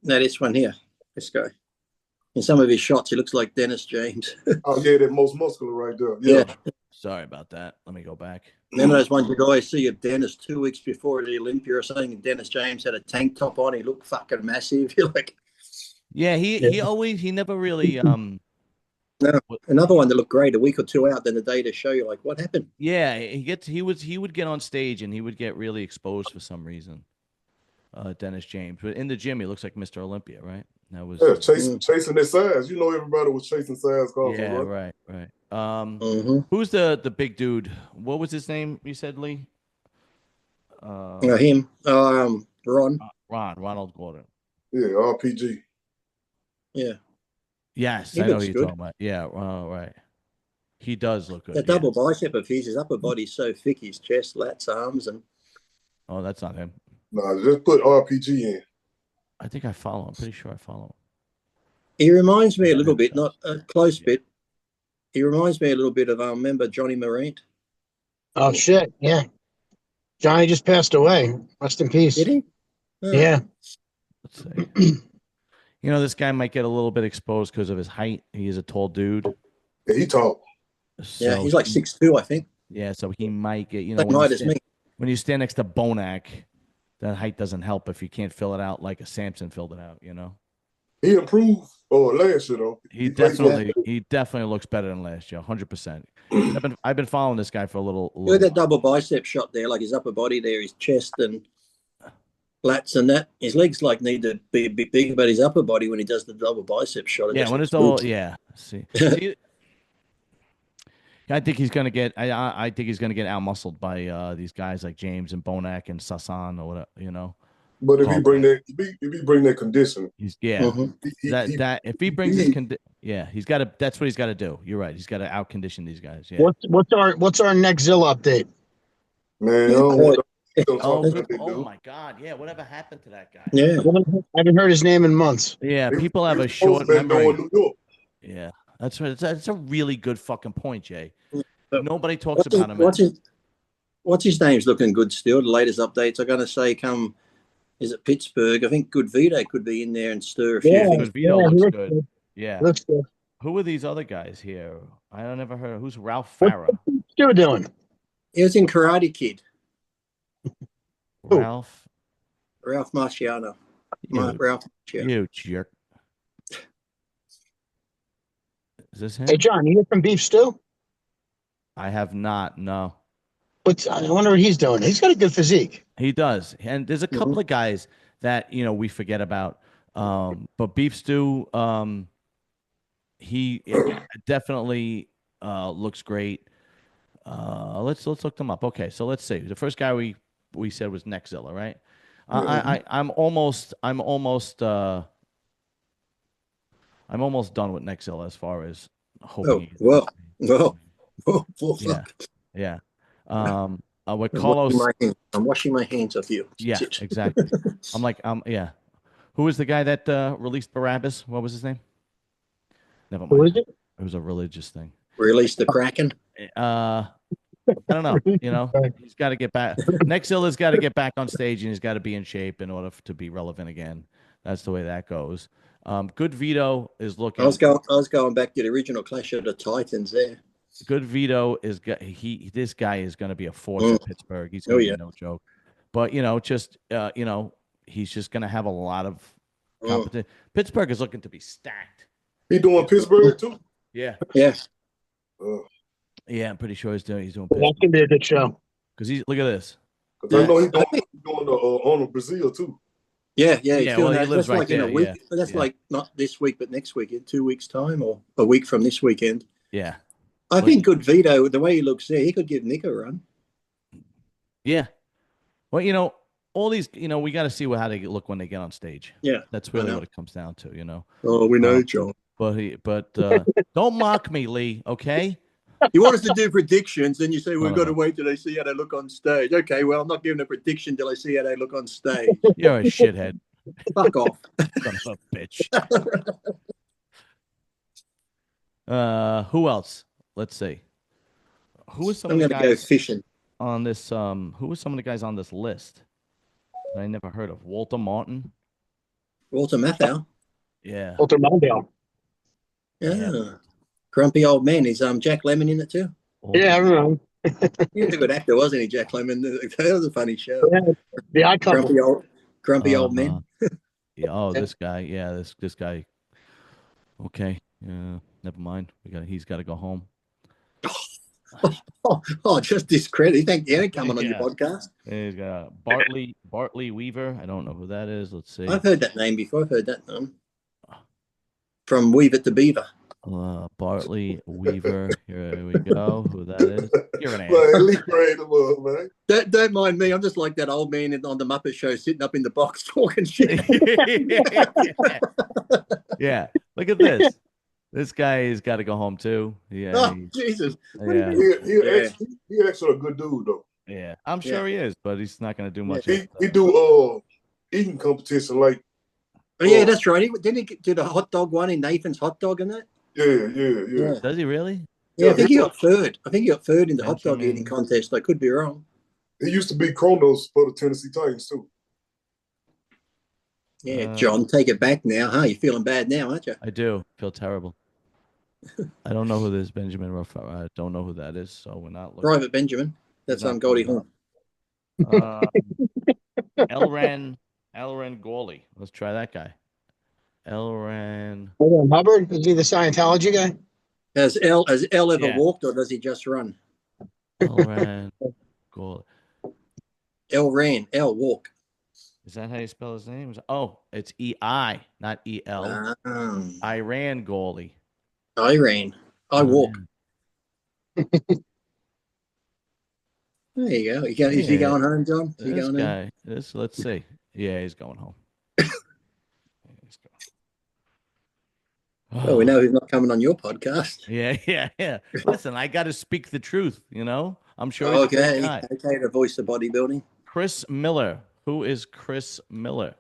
No, this one here. This guy. In some of his shots, he looks like Dennis James. Oh, yeah, that most muscular right there. Yeah. Sorry about that. Let me go back. Remember those ones you'd always see of Dennis 2 weeks before the Olympia or something? Dennis James had a tank top on. He looked fucking massive. You're like, yeah, he never really no. Another one that looked great a week or two out, then the day to show you like what happened. Yeah, he would get on stage and he would get really exposed for some reason. Dennis James, but in the gym he looks like Mr. Olympia, right? That was chasing their size. Everybody was chasing size. Yeah, right. Who's the big dude? What was his name? You said, Lee? Him. Ronald Gordon. Yeah, RPG. Yeah. Yes, I know who you're talking about. Yeah, right. He does look good. The double bicep of his upper body's so thick, his chest, lats, arms, and. Oh, that's not him. No, just put RPG in. I think I follow him. I'm pretty sure I follow him. He reminds me a little bit, not a close bit. He reminds me a little bit of, remember Johnny Morant? Oh, shit. Yeah. Johnny just passed away. Rest in peace. Did he? Oh. Yeah. Let's see. This guy might get a little bit exposed because of his height. He is a tall dude. Yeah, he tall. So yeah, he's like 6'2", I think. Yeah, so he might get, when you stand next to Bonac, that height doesn't help if you can't fill it out like a Samson filled it out, He improved last year, though. He definitely looks better than last year, 100%. I've been following this guy for a little. Look at that double bicep shot there, like his upper body there, his chest and lats and that. His legs need to be a bit bigger, but his upper body when he does the double bicep shot. Yeah, when it's all See, I think he's gonna get. I think he's gonna get out muscled by these guys like James and Bonac and Sasan or whatever. But if he bring that condition, if he brings his he's got to. That's what he's got to do. You're right. He's got to out condition these guys. Yeah. What's our next Zilla update? Man, oh my God! Yeah, whatever happened to that guy? Yeah, I haven't heard his name in months. Yeah, people have a short memory. Yeah, that's right. That's a really good fucking point, Jay. Nobody talks about him. What's his name's looking good still. The latest updates are going to say is it Pittsburgh? I think Good Vito could be in there and stir a few things. Good Vito looks good. Yeah. Looks good. Who are these other guys here? I don't never heard of. Who's Ralph Farah? What's you doing? He was in Karate Kid. Ralph Marciano. Ralph Marciano. You jerk. Is this him? Hey, John, you hear from Beef Stew? I have not. No. I wonder what he's doing. He's got a good physique. He does, and there's a couple of guys that we forget about. But Beef Stew, he definitely looks great. Let's look them up. Okay, so let's see. The first guy we said was Nexzilla, right? I'm almost done with Nexzilla as far as hoping. Yeah. With Carlos, I'm washing my hands of you. Yeah, exactly. I'm like, yeah. Who was the guy that released Barabbas? What was his name? Never mind. Who is it? It was a religious thing. Released the Kraken. I don't know. He's got to get back. Nexzilla's got to get back on stage, and he's got to be in shape in order to be relevant again. That's the way that goes. Good Vito is looking. I was going back to the original Clash of the Titans there. Good Vito is this guy is going to be a force in Pittsburgh. He's going to be no joke. But he's just going to have a lot of competition. Pittsburgh is looking to be stacked. He doing Pittsburgh too? Yeah. Yeah. Yeah, I'm pretty sure he's doing That can be a good show. Because look at this. Because I know he's going on Brazil too. Yeah. Well, he lives right there. In a week. But that's not this week, but next week in 2 weeks' time, or a week from this weekend. Yeah. I think Good Vito, the way he looks there, he could give Nick a run. Yeah. Well, all these, we got to see how they look when they get on stage. Yeah. That's really what it comes down to, Oh, we know, John. But don't mock me, Lee, okay? You want us to do predictions, then you say we've No, got no. to wait till they see how they look on stage. Okay, well, I'm not giving a prediction till I see how they look on stage. You're a shithead. Fuck off. Son of a bitch. Who else? Let's see. Who is some I'm of the going to go guys fishing. on this? Who are some of the guys on this list that I never heard of? Walter Martin. Walter Matthau. Yeah. Walter Mondale. Yeah. Grumpy old man. Is Jack Lemmon in it too? Yeah, everyone. He was a good actor, wasn't he, Jack Lemmon? That was a funny show. Yeah, the Odd Couple. Grumpy old man. Yeah. Oh, this guy. Yeah, this guy. Okay. Yeah. Never mind. He's got to go home. Just discredit. He think you ain't coming on your podcast. He's got Bartley Weaver. I don't know who that is. Let's see. I've heard that name before. I've heard that name. From Weaver to Beaver. Bartley Weaver. Here we go. Who that is? You're an ass. Man. Don't mind me. I'm just like that old man on the Muppet Show sitting up in the box talking shit. Yeah. Look at this. This guy has got to go home too. Yeah. Oh, Jesus. Yeah. He actually a good dude though. Yeah. I'm sure he is, but he's not going to do much. He do eating competition like. Oh yeah, that's right. Didn't he do the hot dog one in Nathan's Hot Dog and that? Yeah. Does he really? Yeah, I think he got third. I think he got third in the hot dog eating contest. I could be wrong. He used to be Kronos for the Tennessee Titans too. Yeah, John, take it back now, huh? You're feeling bad now, aren't you? I do feel terrible. I don't know who this Benjamin Ruff. I don't know who that is, so we're not looking. Private Benjamin. That's Goldie Hawn. Elran Gawley. Let's try that guy. Elran Hubbard. Is he the Scientology guy? Has L ever walked, or does he just run? Elran Gawley. L walk. Is that how you spell his name? Oh, it's E-I, not E-L. Iran Gawley. Iran. I walk. There you go. Is he going home, John? Is he this going guy. home? Let's see. Yeah, he's going home. Well, we know who's not coming on your podcast. Yeah. Listen, I got to speak the truth, you know? I'm sure he's a good guy. Okay, the voice of bodybuilding. Chris Miller. Who is Chris Miller?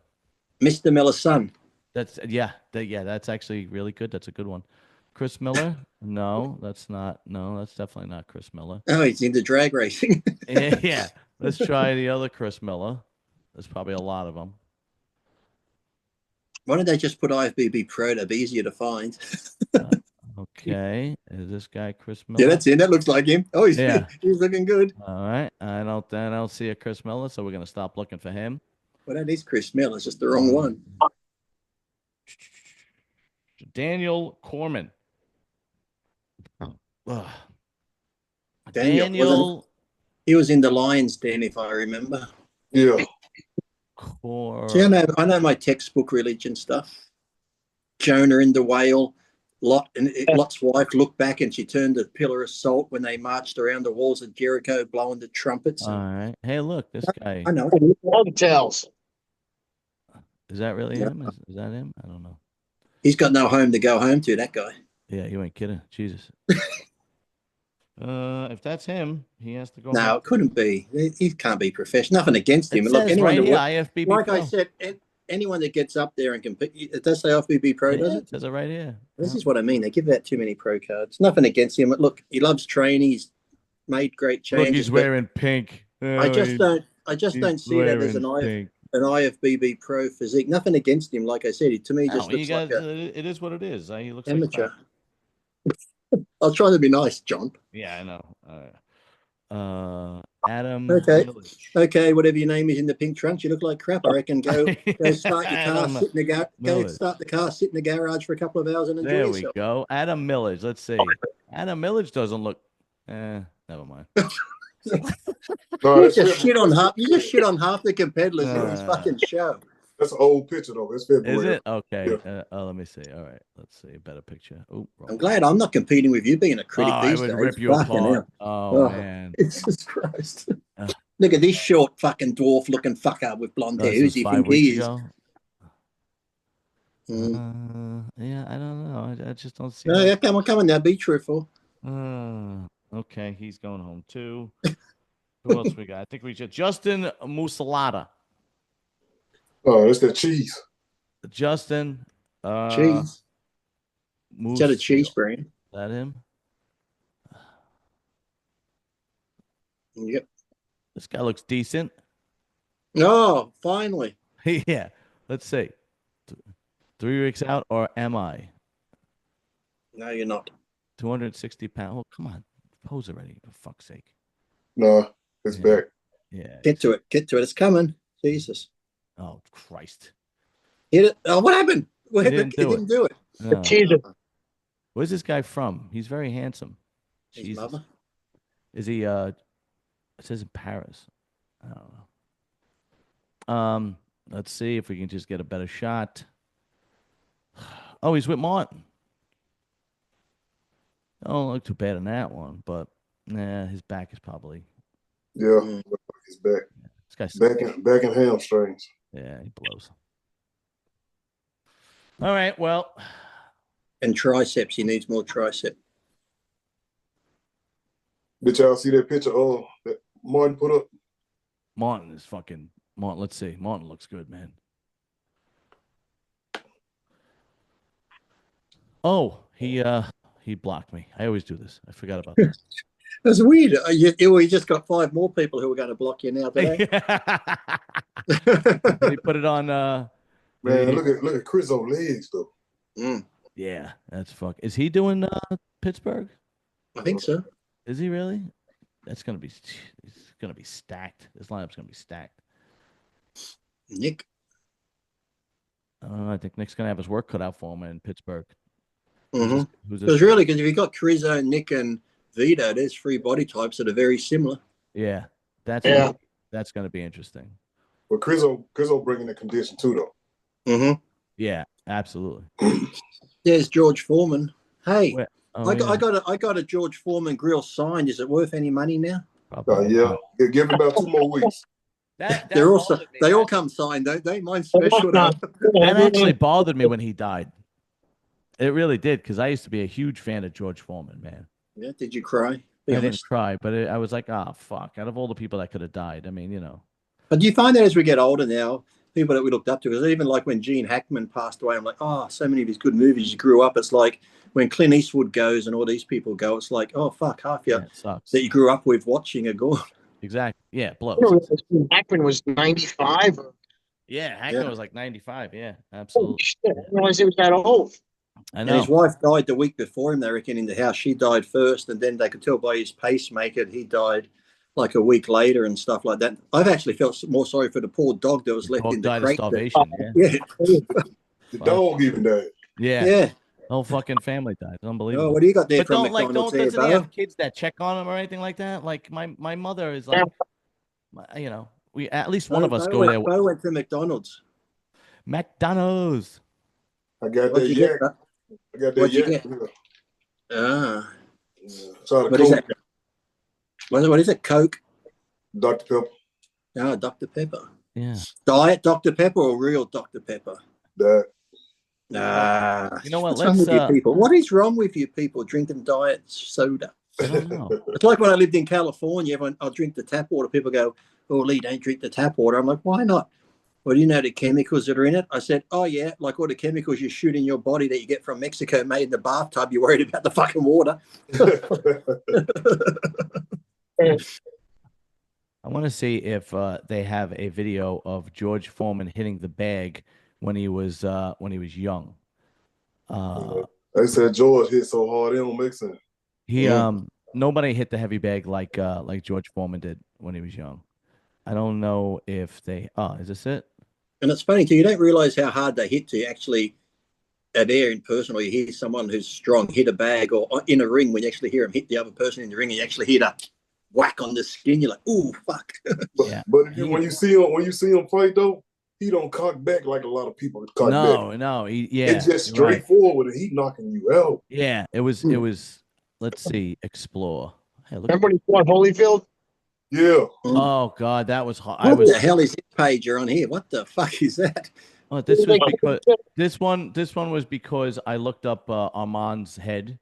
Mr. Miller's son. That's actually really good. That's a good one. Chris Miller? No, that's definitely not Chris Miller. Oh, he's into drag racing. Yeah. Let's try the other Chris Miller. There's probably a lot of them. Why don't they just put IFBB Pro? That'd be easier to find. Okay. Is this guy Chris Miller? Yeah, that's him. That looks like him. Oh, he's looking good. All right. I don't see a Chris Miller, so we're gonna stop looking for him. Well, that is Chris Miller. It's just the wrong one. Daniel Corman. Daniel. He was in the Lions Den, if I remember. Yeah. See, I know my textbook religion stuff. Jonah in the whale. Lot's wife looked back and she turned a pillar of salt when they marched around the walls of Jericho blowing the trumpets. All right. Hey, look, this guy. I know. All the tales. Is that really him? Is that him? I don't know. He's got no home to go home to, that guy. Yeah, you ain't kidding. Jesus. If that's him, he has to go. No, home. It couldn't be. He can't be professional. Nothing against him. Look, anyone IFBB like Pro. I said, anyone that gets up there and compete, it does say IFBB Pro, does it? It says it right here. This is what I mean. They give out too many pro cards. Nothing against him. Look, he loves training. He's made great changes. Look, he's wearing pink. I just don't see that as an IFBB Pro physique. Nothing against him. Like I said, to me, just looks like it is what it is. He looks amateur. Like I was trying to be nice, John. Yeah, I know. Adam. Okay. Whatever your name is in the pink trunks, you look like crap. I reckon go start your car, sit in the garage. Go start the car, sit in the garage for a couple of hours, and enjoy yourself. There we go. Adam Millage. Let's see. Adam Millage doesn't look. Never mind. You just shit on half the competitors in this fucking show. That's an old picture though. It's February. Is it? Okay. Yeah. Let me see. All right. Let's see a better picture. Oh, I'm glad I'm not competing with you being a critic these days. I would rip you apart. Oh man. Jesus Christ. Look at this short fucking dwarf looking fucker with blonde hair. Who's he think he is? Yeah, I don't know. I just don't see. No, come on now. Be truthful. Okay, he's going home too. Who else we got? I think we should Justin Musalata. Oh, it's that cheese. Justin Cheese. Is that a cheese Is brand? that him? Yep. This guy looks decent. Oh, finally. Yeah. Let's see. 3 weeks out, or am I? No, you're not. 260 pounds. Oh, come on. Pose already, for fuck's sake. No, it's back. Yeah. Get to it. Get to it. It's coming. Jesus. Oh, Christ. Hit it. Oh, what happened? What He happened? didn't do it. He didn't do it. No. Teaser. Where's this guy from? He's very handsome. His Jesus. mother. Is he it says in Paris. I don't know. Let's see if we can just get a better shot. Oh, he's with Martin. Don't look too bad in that one, but nah, his back is probably Yeah, he's back. this guy's Back in hamstrings. yeah, he blows. All right, well. And triceps. He needs more tricep. Did y'all see that picture that Martin put up? Martin is fucking Martin. Let's see. Martin looks good, man. Oh, he blocked me. I always do this. I forgot about that. That's weird. You just got 5 more people who are going to block you now today. He put it on. Man, look at Chris on legs though. Yeah, that's fuck. Is he doing Pittsburgh? I think so. Is he really? It's gonna be stacked. This lineup's gonna be stacked. Nick. I think Nick's gonna have his work cut out for him in Pittsburgh. Because really, because if you got Chrizzo, Nick, and Vito, there's 3 body types that are very similar. Yeah, that's gonna be interesting. But Chrizzo bringing the condition too though. Yeah, absolutely. There's George Foreman. Hey, oh, I got a George Foreman grill signed. Is it worth any money now? Yeah. Give it about 2 more weeks. They all come signed, don't they? Mine's special. That actually bothered me when he died. It really did, because I used to be a huge fan of George Foreman, man. Yeah, did you cry? I didn't cry, but I was like, oh, fuck. Out of all the people that could have died, I mean, But do you find that as we get older now, people that we looked up to, because even like when Gene Hackman passed away, I'm like, oh, so many of his good movies you grew up. It's like when Clint Eastwood goes and all these people go, it's like, oh, fuck, half you that you grew up with watching are gone. Exactly. Yeah, blows. Hackman was 95. Yeah, Hackman was like 95. Yeah, absolutely. Oh, shit. I didn't realize he was that old. I know. And his wife died the week before him, they reckon, in the house. She died first, and then they could tell by his pacemaker he died like a week later and stuff like that. I've actually felt more sorry for the poor dog that was left in the crate. Starvation. The dog even died. Yeah. Yeah. The whole fucking family died. It's unbelievable. Oh, what do you got there? But from doesn't he have kids that check on him or anything like that? Like my mother is like, we at least one of us go there. I went to McDonald's. McDonald's. I got that yak. I got that yak. Ah. What is that? What is it? Coke? Dr. Pepper. Oh, Dr. Pepper. Yeah. Diet Dr. Pepper or real Dr. Pepper? That. Nah. You know what? What's wrong with you people? What is wrong with you people drinking diet soda? I don't know. It's like when I lived in California, I'll drink the tap water. People go, oh, Lee, don't drink the tap water. I'm like, why not? Well, do you know the chemicals that are in it? I said, oh, yeah, like all the chemicals you shoot in your body that you get from Mexico made in the bathtub. You're worried about the fucking water. I want to see if they have a video of George Foreman hitting the bag when he was young. They said George hit so hard it don't make sense. He nobody hit the heavy bag like George Foreman did when he was young. I don't know if they. Oh, is this it? And it's funny too. You don't realize how hard they hit to actually there in person, or you hear someone who's strong hit a bag, or in a ring when you actually hear him hit the other person in the ring, and you actually hit a whack on the skin. You're like, ooh, fuck. Yeah. But when you see him fight though, he don't cock back like a lot of people cock back. No, it's just straightforward, and he knocking you out. Yeah, it was. Let's see, explore. Hey, remember when he fought Holyfield? Yeah. Oh God, that was hot. What the hell is this page you're on here? What the fuck is that? Oh, this was because this one was because I looked up Armand's head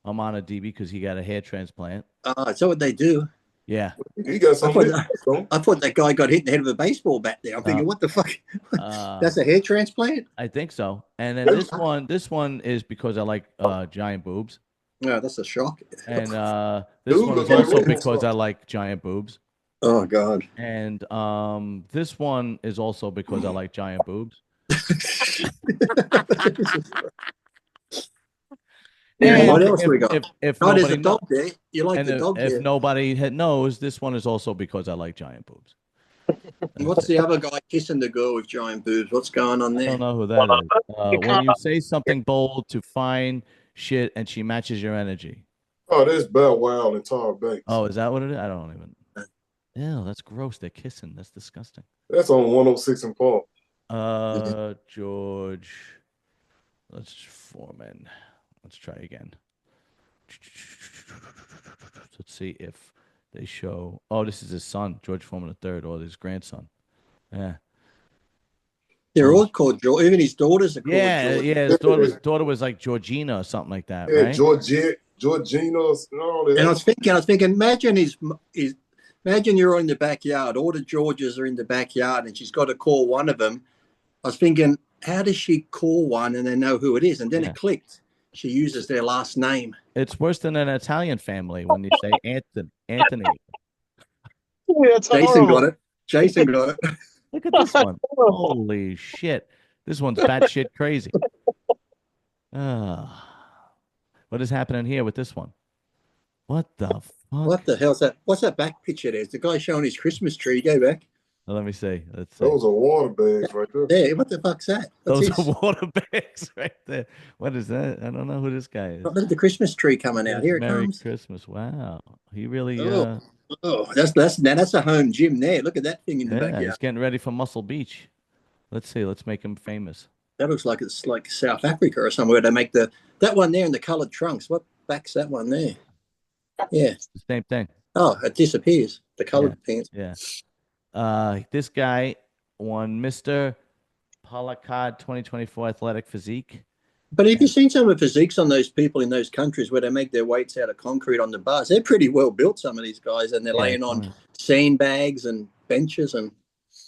DB because he got a hair transplant. Is that what they do? Yeah. He got something. I thought that guy got hit in the head with a baseball bat there. I'm thinking, what the fuck? That's a hair transplant? I think so. And then this one is because I like giant boobs. No, that's a shock. And this one is also because I like giant boobs. Oh God. And this one is also because I like giant boobs. And what else we got? If there's nobody a dog there. You like the dog if there. nobody knows, this one is also because I like giant boobs. What's the other guy kissing the girl with giant boobs? What's going on there? I don't know who that is. When you say something bold to find shit and she matches your energy. Oh, that's Bow Wow and Tar Banks. Oh, is that what it is? I don't even. Ew, that's gross. They're kissing. That's disgusting. That's on 106 and Park. George. Foreman. Let's try again. Let's see if they show. Oh, this is his son, George Foreman III, or his grandson. Yeah. They're all called George. Even his daughters are called George. Yeah. His daughter was like Georgina or something like that, yeah, right? Georgina. And I was thinking, imagine you're in the backyard. All the Georges are in the backyard, and she's got to call one of them. I was thinking, how does she call one and they know who it is? And then it clicked. She uses their last name. It's worse than an Italian family when you say Anthony. Yeah, Jason got it. Look at this one. Holy shit. This one's batshit crazy. What is happening here with this one? What the fuck? What the hell's that? What's that back picture there? Is the guy showing his Christmas tree? Go back. Let me see. Those are water bags right there. Yeah, what the fuck's that? Those are water bags right there. What is that? I don't know who this guy is. Look at the Christmas tree coming out. Here it Merry comes. Christmas. Wow. He really that's a home gym there. Look at that thing in the backyard. He's getting ready for Muscle Beach. Let's see. Let's make him famous. That looks like it's like South Africa or somewhere. They make that one there in the coloured trunks. What back's that one there? Yeah. It's the same thing. Oh, it disappears. The coloured pants. Yeah. This guy won Mr. Palakad 2024 Athletic Physique. But have you seen some of the physiques on those people in those countries where they make their weights out of concrete on the bars? They're pretty well built, some of these guys, and they're laying on sandbags and benches and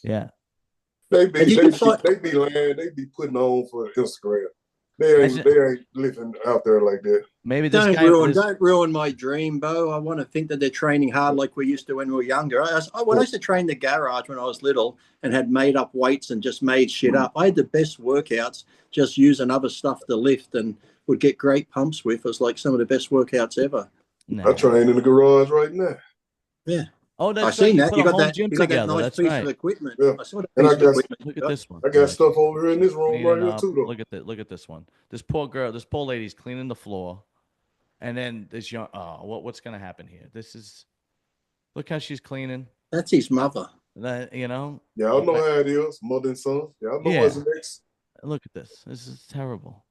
They be putting on for Instagram. They ain't living out there like that. Maybe don't ruin my dream, Bo. I want to think that they're training hard like we used to when we were younger. When I used to train the garage when I was little and had made up weights and just made shit up, I had the best workouts just using other stuff to lift and would get great pumps with. It was like some of the best workouts ever. I train in the garage right now. Yeah. Oh, that's I've seen that. You got that nice that's piece of equipment. Yeah. I saw that piece of equipment. Look at this one. I got stuff over here in this room right here too, though. Look at this one. This poor lady's cleaning the floor, and then this young. What's gonna happen here? Look how she's cleaning. That's his mother. You know. Y'all know how it is, mother and son. Y'all know what's next. Look at this. This is terrible.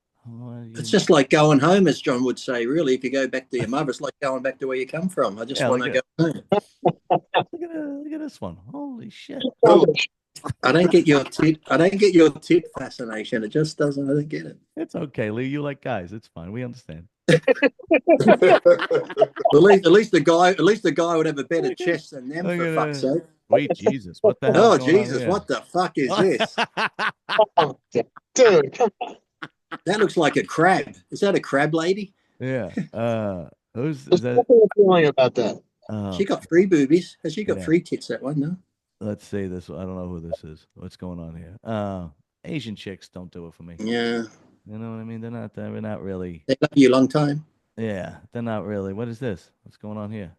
It's just like going home, as John would say. Really, if you go back to your mother, it's like going back to where you come from. I just want to go home. Look at this one. Holy shit! I don't get your tit. I don't get your tit fascination. It just doesn't. I don't get it. It's okay, Lee. You like guys. It's fine. We understand. At least the guy would have a better chest than them. For fuck's sake. Sweet Jesus! What the hell? Oh Jesus! What the fuck is this? Dude, come on. That looks like a crab. Is that a crab lady? Yeah. Who's is that? What's feeling about that? She got free boobies. Has she got free tits? That one, no. Let's see this. I don't know who this is. What's going on here? Asian chicks don't do it for me. Yeah. You know what I mean? They're not really. They love you a long time. Yeah, they're not really. What is this? What's going on here?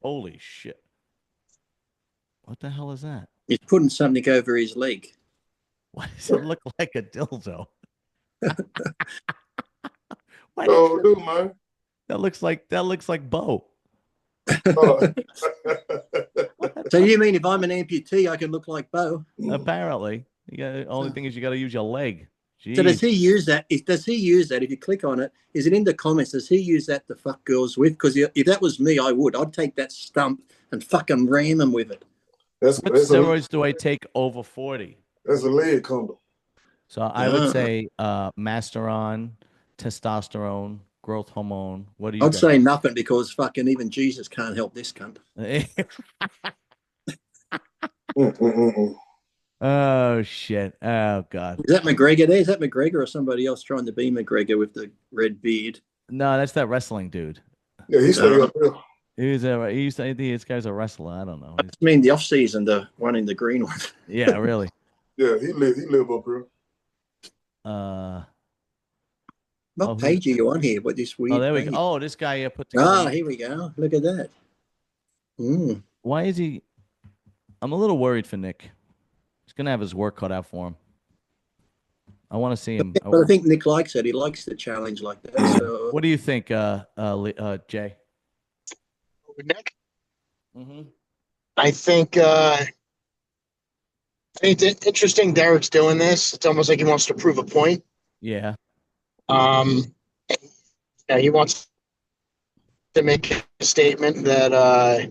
Holy shit! What the hell is that? He's putting something over his leg. Why does it look like a dildo? Man. That looks like Bo. So you mean if I'm an amputee, I can look like Bo? Apparently, only thing is you got to use your leg. Jeez. So does he use that? If you click on it, is it in the comments? Does he use that to fuck girls with? Because if that was me, I'd take that stump and fucking ram them with it. What steroids do I take over 40? That's a leg condom. So I would say Masteron, testosterone, growth hormone. What do you? I'd say nothing because fucking even Jesus can't help this cunt. Oh shit! Oh god! Is that McGregor there? Is that McGregor or somebody else trying to be McGregor with the red beard? No, that's that wrestling dude. Yeah, he's staying up there. He used to think this guy's a wrestler. I don't know. I mean, the off season, the one in the green one. Yeah, really. Yeah, he live up here. What page are you on here? What this weird? Oh, there we page? go. Oh, this guy put together. Ah, here we go. Look at that. Mm. Why is he? I'm a little worried for Nick. He's gonna have his work cut out for him. I want to see him. But I think Nick likes it. He likes the challenge like that. So. What do you think, Jay? Nick? Mm-hmm. I think it's interesting. Derek's doing this. It's almost like he wants to prove a point. Yeah. Yeah, he wants to make a statement that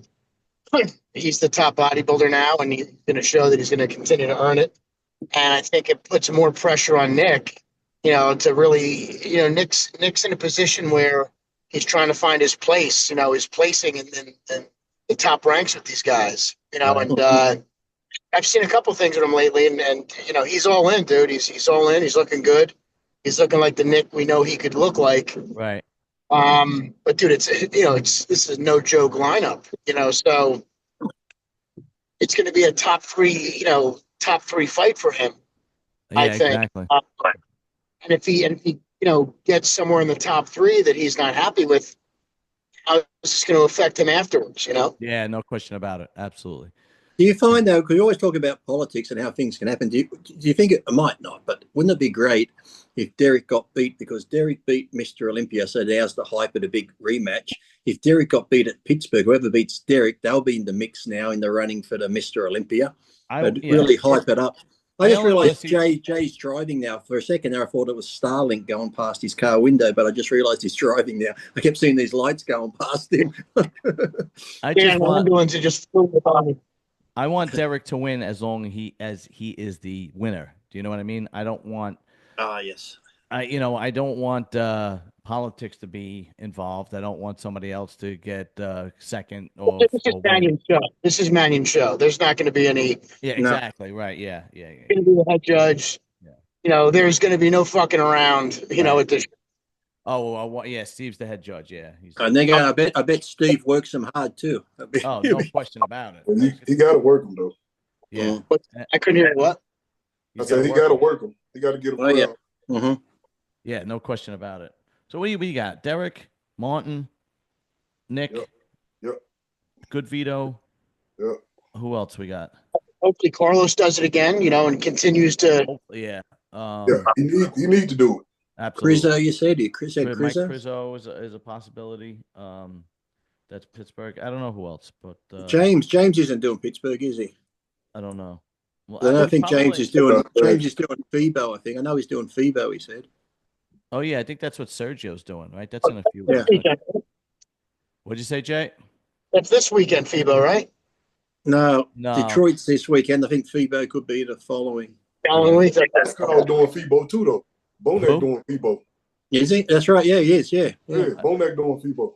he's the top bodybuilder now, and he's going to show that he's going to continue to earn it. And I think it puts more pressure on Nick, to really, Nick's in a position where he's trying to find his place, his placing in the top ranks with these guys, Right. and I've seen a couple things with him lately, and he's all in, dude. He's all in. He's looking good. He's looking like the Nick we know he could look like. Right. But dude, this is no joke lineup, so it's going to be a top three fight for him. Yeah, I think. Exactly. And if he gets somewhere in the top three that he's not happy with, how is this going to affect him afterwards? Yeah, no question about it. Absolutely. Do you find though, because you always talk about politics and how things can happen, do you think it might not, but wouldn't it be great if Derek got beat, because Derek beat Mr. Olympia, so now's the hype of a big rematch. If Derek got beat at Pittsburgh, whoever beats Derek, they'll be in the mix now in the running for the Mr. Olympia. Really hype it up. I just realised Jay's driving now. For a second there, I thought it was Starlink going past his car window, but I just realised he's driving now. I kept seeing these lights going past him. Ambulance just flew by me. I want Derek to win as long as he is the winner. Do you know what I mean? I don't want. Yes. I don't want politics to be involved. I don't want somebody else to get second or. This is Mannion's show. This is Mannion's show. There's not going to be any. Yeah, exactly. No. Right. Yeah. Going to be the head judge. Yeah. There's going to be no fucking around. At this. Oh, yeah. Steve's the head judge. Yeah. And then I bet Steve works him hard too. Oh, no question about it. He got to work him though. Yeah. I couldn't hear what. I said he got to work him. He got to get him. Yeah. Mm-hmm. Yeah, no question about it. So what do we got? Derek, Martin, Nick. Yep. Good Vito. Yep. Who else we got? Hopefully Carlos does it again, and continues to. Yeah. He need to do it. Absolutely. Crizo, you said it. Crizo. Mike Crizo is a possibility. That's Pittsburgh. I don't know who else, but James isn't doing Pittsburgh, is he? I don't know. Well, I think James is doing FIBO. I think I know he's doing FIBO. He said. Oh yeah, I think that's what Sergio's doing, right? That's in a few weeks. What'd you say, Jay? That's this weekend, FIBO, right? No, Detroit's this weekend. I think FIBO could be the following. That's called doing FIBO too, though. Bonek doing FIBO. Is he? That's right. Yeah, he is. Yeah. Bonek doing FIBO.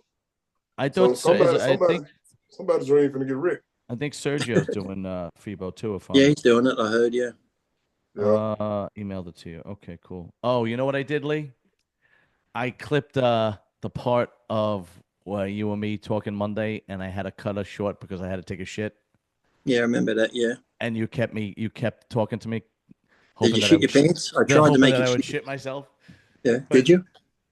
I thought somebody's ready to get Rick. I think Sergio's doing FIBO too. He's doing it. I heard. Yeah. Emailed it to you. Okay, cool. Oh, you know what I did, Lee? I clipped the part of you and me talking Monday, and I had to cut us short because I had to take a shit. Yeah, I remember that. Yeah. And you kept talking to me. Did you shit your pants? I tried to make I would shit myself. Yeah. Did you?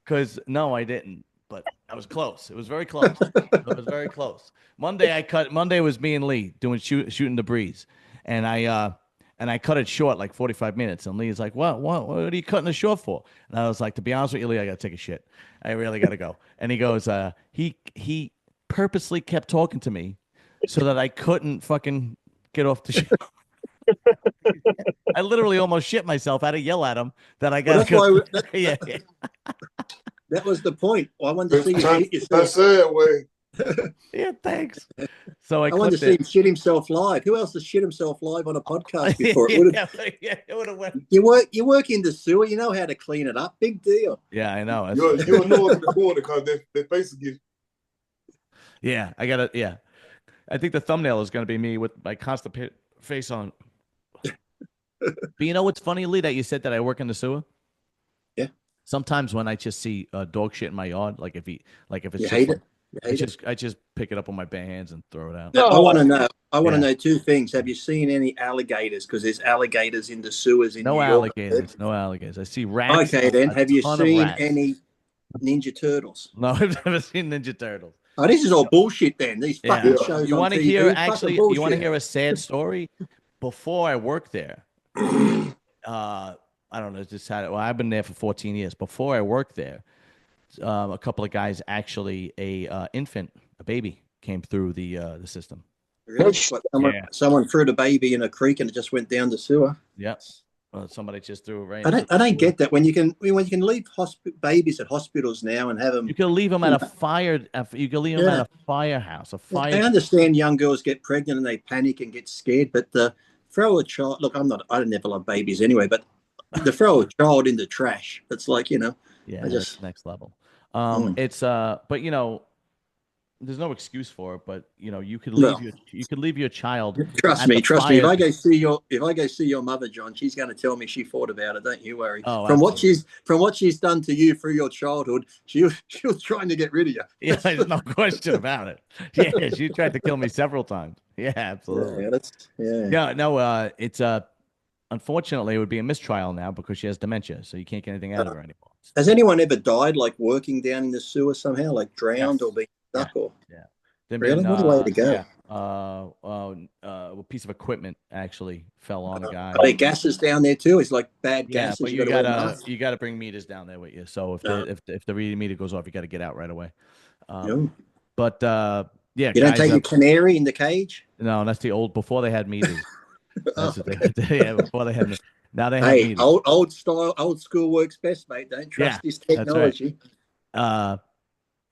Because no, I didn't. But I was close. It was very close. It was very close. Monday was me and Lee doing shooting the breeze, and I cut it short like 45 minutes. And Lee's like, what are you cutting it short for? And I was like, to be honest with you, Lee, I got to take a shit. I really got to go. And he goes, he purposely kept talking to me so that I couldn't fucking get off the show. I literally almost shit myself. I had to yell at him that I got That was the point. I wanted to see you. That's sad way. Yeah, thanks. So I I wanted to clipped see it. him shit himself live. Who else has shit himself live on a podcast before? It would have. Yeah, it would have went. You work in the sewer. You know how to clean it up. Big deal. Yeah, I know. You'll know if you're doing it because their face will get. Yeah, I gotta. Yeah, I think the thumbnail is gonna be me with my constipated face on. But you know what's funny, Lee, that you said that I work in the sewer? Yeah. Sometimes when I just see dog shit in my yard, like if it's You just hate like, it. You hate it. I just pick it up with my bare hands and throw it out. Now, I want to know. I want to Yeah. know two things. Have you seen any alligators? Because there's alligators in the sewers in No New York. alligators. No alligators. I see rats. Okay, then. A Have you ton of seen rats. any Ninja Turtles? No, I've never seen Ninja Turtles. Oh, this is all bullshit. Then these Yeah. fucking shows You on want to TV, hear fucking actually? bullshit. You want to hear a sad story? Before I worked there, I don't know. Just had it. Well, I've been there for 14 years. Before I worked there, a couple of guys actually a baby came through the system. Really? What, someone threw the baby in a creek and it just went down the sewer. Yep. Well, somebody just threw it right. I don't get that. When you can leave babies at hospitals now and have them. You can leave them at a fire. You can leave them at a firehouse. I understand young girls get pregnant and they panic and get scared, but throw a child. Look, I never love babies anyway, but to throw a child in the trash, it's like, Yeah, that's next level. It's but there's no excuse for it, but you could leave your child. Trust me. If I go see your mother, John, she's going to tell me she thought about it. Don't you worry. Oh, from what she's done to you through your childhood, she was trying to get rid of you. Yeah, there's no question about it. Yeah, she tried to kill me several times. Yeah, absolutely. Yeah, no, it's unfortunately it would be a mistrial now because she has dementia, so you can't get anything out of her anymore. Has anyone ever died like working down in the sewer somehow, like drowned or being stuck or? Yeah. Really? What a way to go. Yeah. A piece of equipment actually fell on a guy. Are there gases down there too? It's like bad gases. But you gotta bring meters down there with you. So if the reading meter goes off, you got to get out right away. But yeah, you don't take a canary in the cage. No, that's the old before they had meters. Before they had. Now they have meters. Old school works best, mate. Don't trust this technology. Right.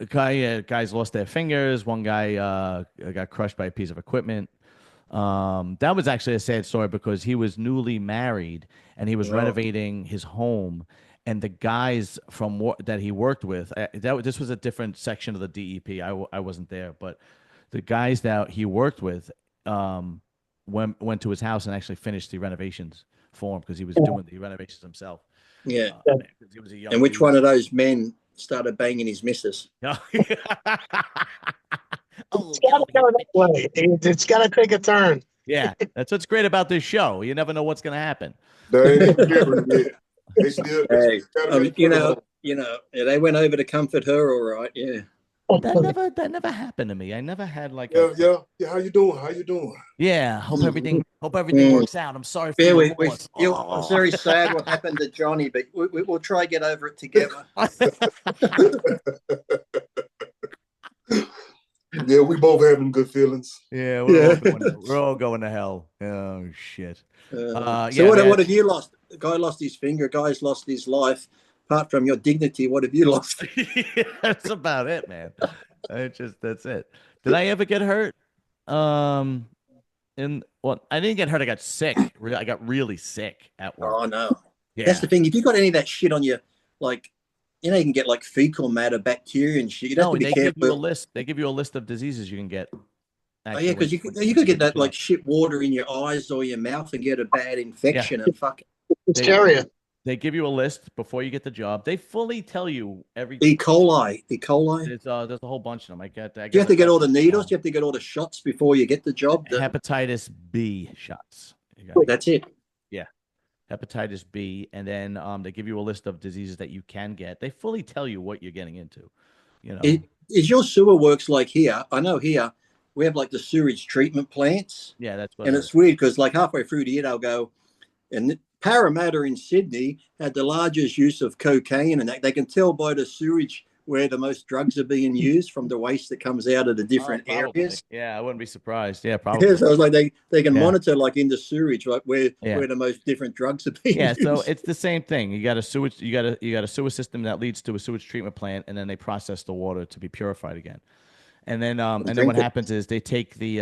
Guys lost their fingers. One guy got crushed by a piece of equipment. That was actually a sad story because he was newly married and he was renovating his home. And the guys that he worked with, this was a different section of the DEP. I wasn't there, but the guys that he worked with went to his house and actually finished the renovations for him because he was doing the renovations himself. Yeah. He was a young and which one of those men started banging his missus? It's got to go that way. It's got to take a turn. Yeah, that's what's great about this show. You never know what's going to happen. They went over to comfort her, all right. Yeah. That never happened to me. I never had like yeah. How you doing? Yeah. Hope everything works out. I'm sorry for I'm very sad what happened to Johnny, but we'll try to get over it together. Yeah, we both having good feelings. Yeah, we're all going to hell. Oh shit. What have you lost? The guy lost his finger. Guy's lost his life. Apart from your dignity, what have you lost? That's about it, man. That's it. Did I ever get hurt? I didn't get hurt. I got sick. I got really sick at work. Oh no. Yeah. That's the thing. If you got any of that shit on you, like, you can get like fecal matter, bacteria and shit. They give you a list. They give you a list of diseases you can get. Actually. Because you could get that like shit water in your eyes or your mouth and get a bad infection and fucking hysteria. They give you a list before you get the job. They fully tell you everything. E. coli. There's a whole bunch of them. Do you have to get all the needles? Do you have to get all the shots before you get the job? Hepatitis B shots. That's it. Yeah. Hepatitis B. And then they give you a list of diseases that you can get. They fully tell you what you're getting into. Is your sewer works like here? I know here we have like the sewage treatment plants. Yeah, that's what. And it's weird because like halfway through the year they'll go, and Parramatta in Sydney had the largest use of cocaine, and they can tell by the sewage where the most drugs are being used from the waste that comes out of the different areas. Yeah, I wouldn't be surprised. Yeah, probably. Yeah, so I was like, they can monitor like in the sewage, like where the most different drugs are being used. So it's the same thing. You got a sewer system that leads to a sewage treatment plant, and then they process the water to be purified again. And then what happens is they take they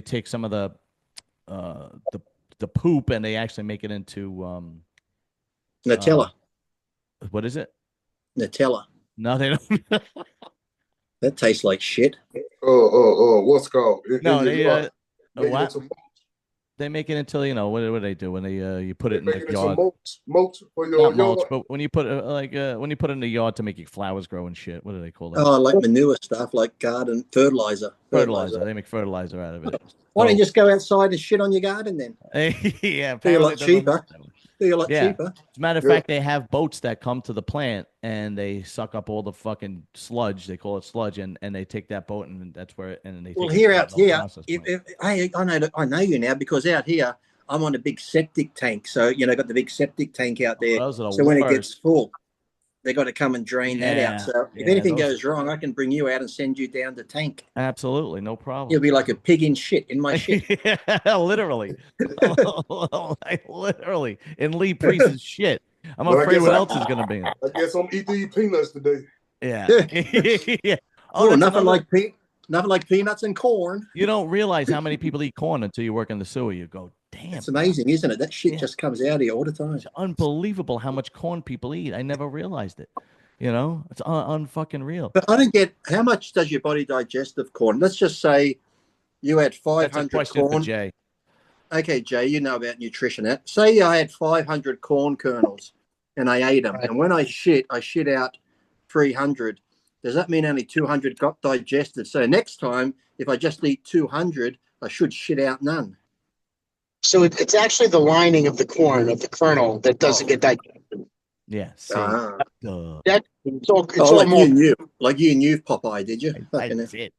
take some of the poop and they actually make it into Nutella. What is it? Nutella. No, they don't. That tastes like shit. What's it called? No, What? They make it until, what do they do when they you put it in the yard? Mulch for your Not yard. mulch, but when you put when you put it in the yard to make your flowers grow and shit. What do they call that? Oh, like manure stuff, like garden fertilizer. Fertilizer. They make fertilizer out of it. Why don't you just go outside and shit on your garden then? Yeah, be a lot cheaper. Be a lot cheaper. As a matter of fact, they have boats that come to the plant and they suck up all the fucking sludge. They call it sludge, and they take that boat and that's where and they. Well, here out here, I know you now because out here I'm on a big septic tank. So got the big septic tank out there. So when it gets full, they got to come and drain that out. So if anything goes wrong, I can bring you out and send you down the tank. Absolutely, no problem. You'll be like a pig in shit in my shit. Literally. Literally. In Lee Priest's shit. I'm afraid what else is going to be in it. I guess I'm eating peanuts today. Yeah. Yeah. Oh, nothing like peanuts and corn. You don't realize how many people eat corn until you work in the sewer. You go, damn. It's amazing, isn't it? That shit just comes out of you all the time. It's unbelievable how much corn people eat. I never realized it. It's unfucking real. But I don't get, how much does your body digest of corn? Let's just say you had 500 That's a question corn. for Jay. Okay, Jay, you know about nutrition. Say I had 500 corn kernels and I ate them. Right. And when I shit out 300. Does that mean only 200 got digested? So next time, if I just eat 200, I should shit out none. So it's actually the lining of the corn, of the kernel, that doesn't get digested. Yeah. It's all like more... you knew Popeye, did you? I did.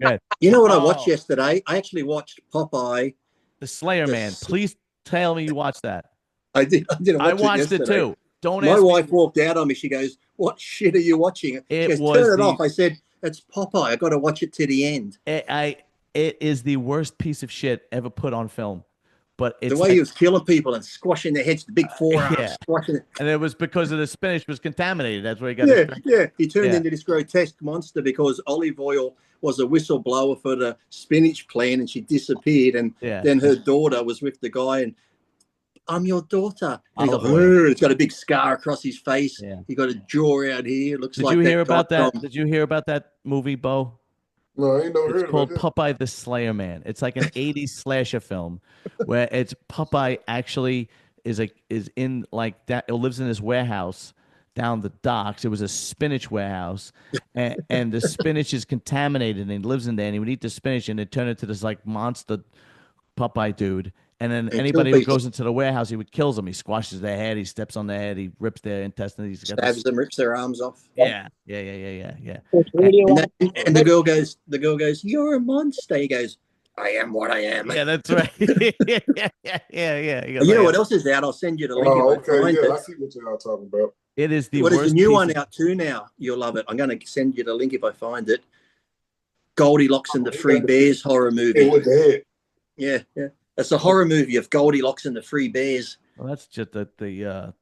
Good. You know what I watched yesterday? I actually watched Popeye. The Slayer Man. Please tell me you watched that. I did. I watched it too. My wife walked out on me. She goes, "What shit are you watching?" She goes, "Turn it off." I said, "It's Popeye. I got to watch it to the end." It is the worst piece of shit ever put on film. But it's the way he was killing people and squashing their heads, the big forearms, squashing it. And it was because of the spinach was contaminated. That's where he got. He turned into this grotesque monster because olive oil was a whistleblower for the spinach plan, and she disappeared. And then her daughter was with the guy, and I'm your daughter. And he's like, it's got a big scar across his face. Yeah. He got a jaw out here. It looks like. Did you hear about that? Did you hear about that movie, Bo? No, I ain't never heard It's called about Popeye the Slayer Man. It's like an 80s slasher film where it's Popeye actually is in like that. It lives in this warehouse down the docks. It was a spinach warehouse, and the spinach is contaminated, and he lives in there, and he would eat the spinach, and it turned into this like monster Popeye dude. And then anybody who goes into the warehouse, he would kill them. He squashes their head. He steps on their head. He rips their intestines. He stabs them, rips their arms off. Yeah. And the girl goes, "You're a monster." He goes, "I am what I am." Yeah, that's right. yeah. You know what else is out? I'll send you the link. Oh, okay. Yeah, I see what you're talking about. It is the worst. There's a new one out too now. You'll love it. I'm going to send you the link if I find it. Goldilocks and the Three Bears horror movie. With the head. Yeah. It's a horror movie of Goldilocks and the Three Bears. Well, that's just the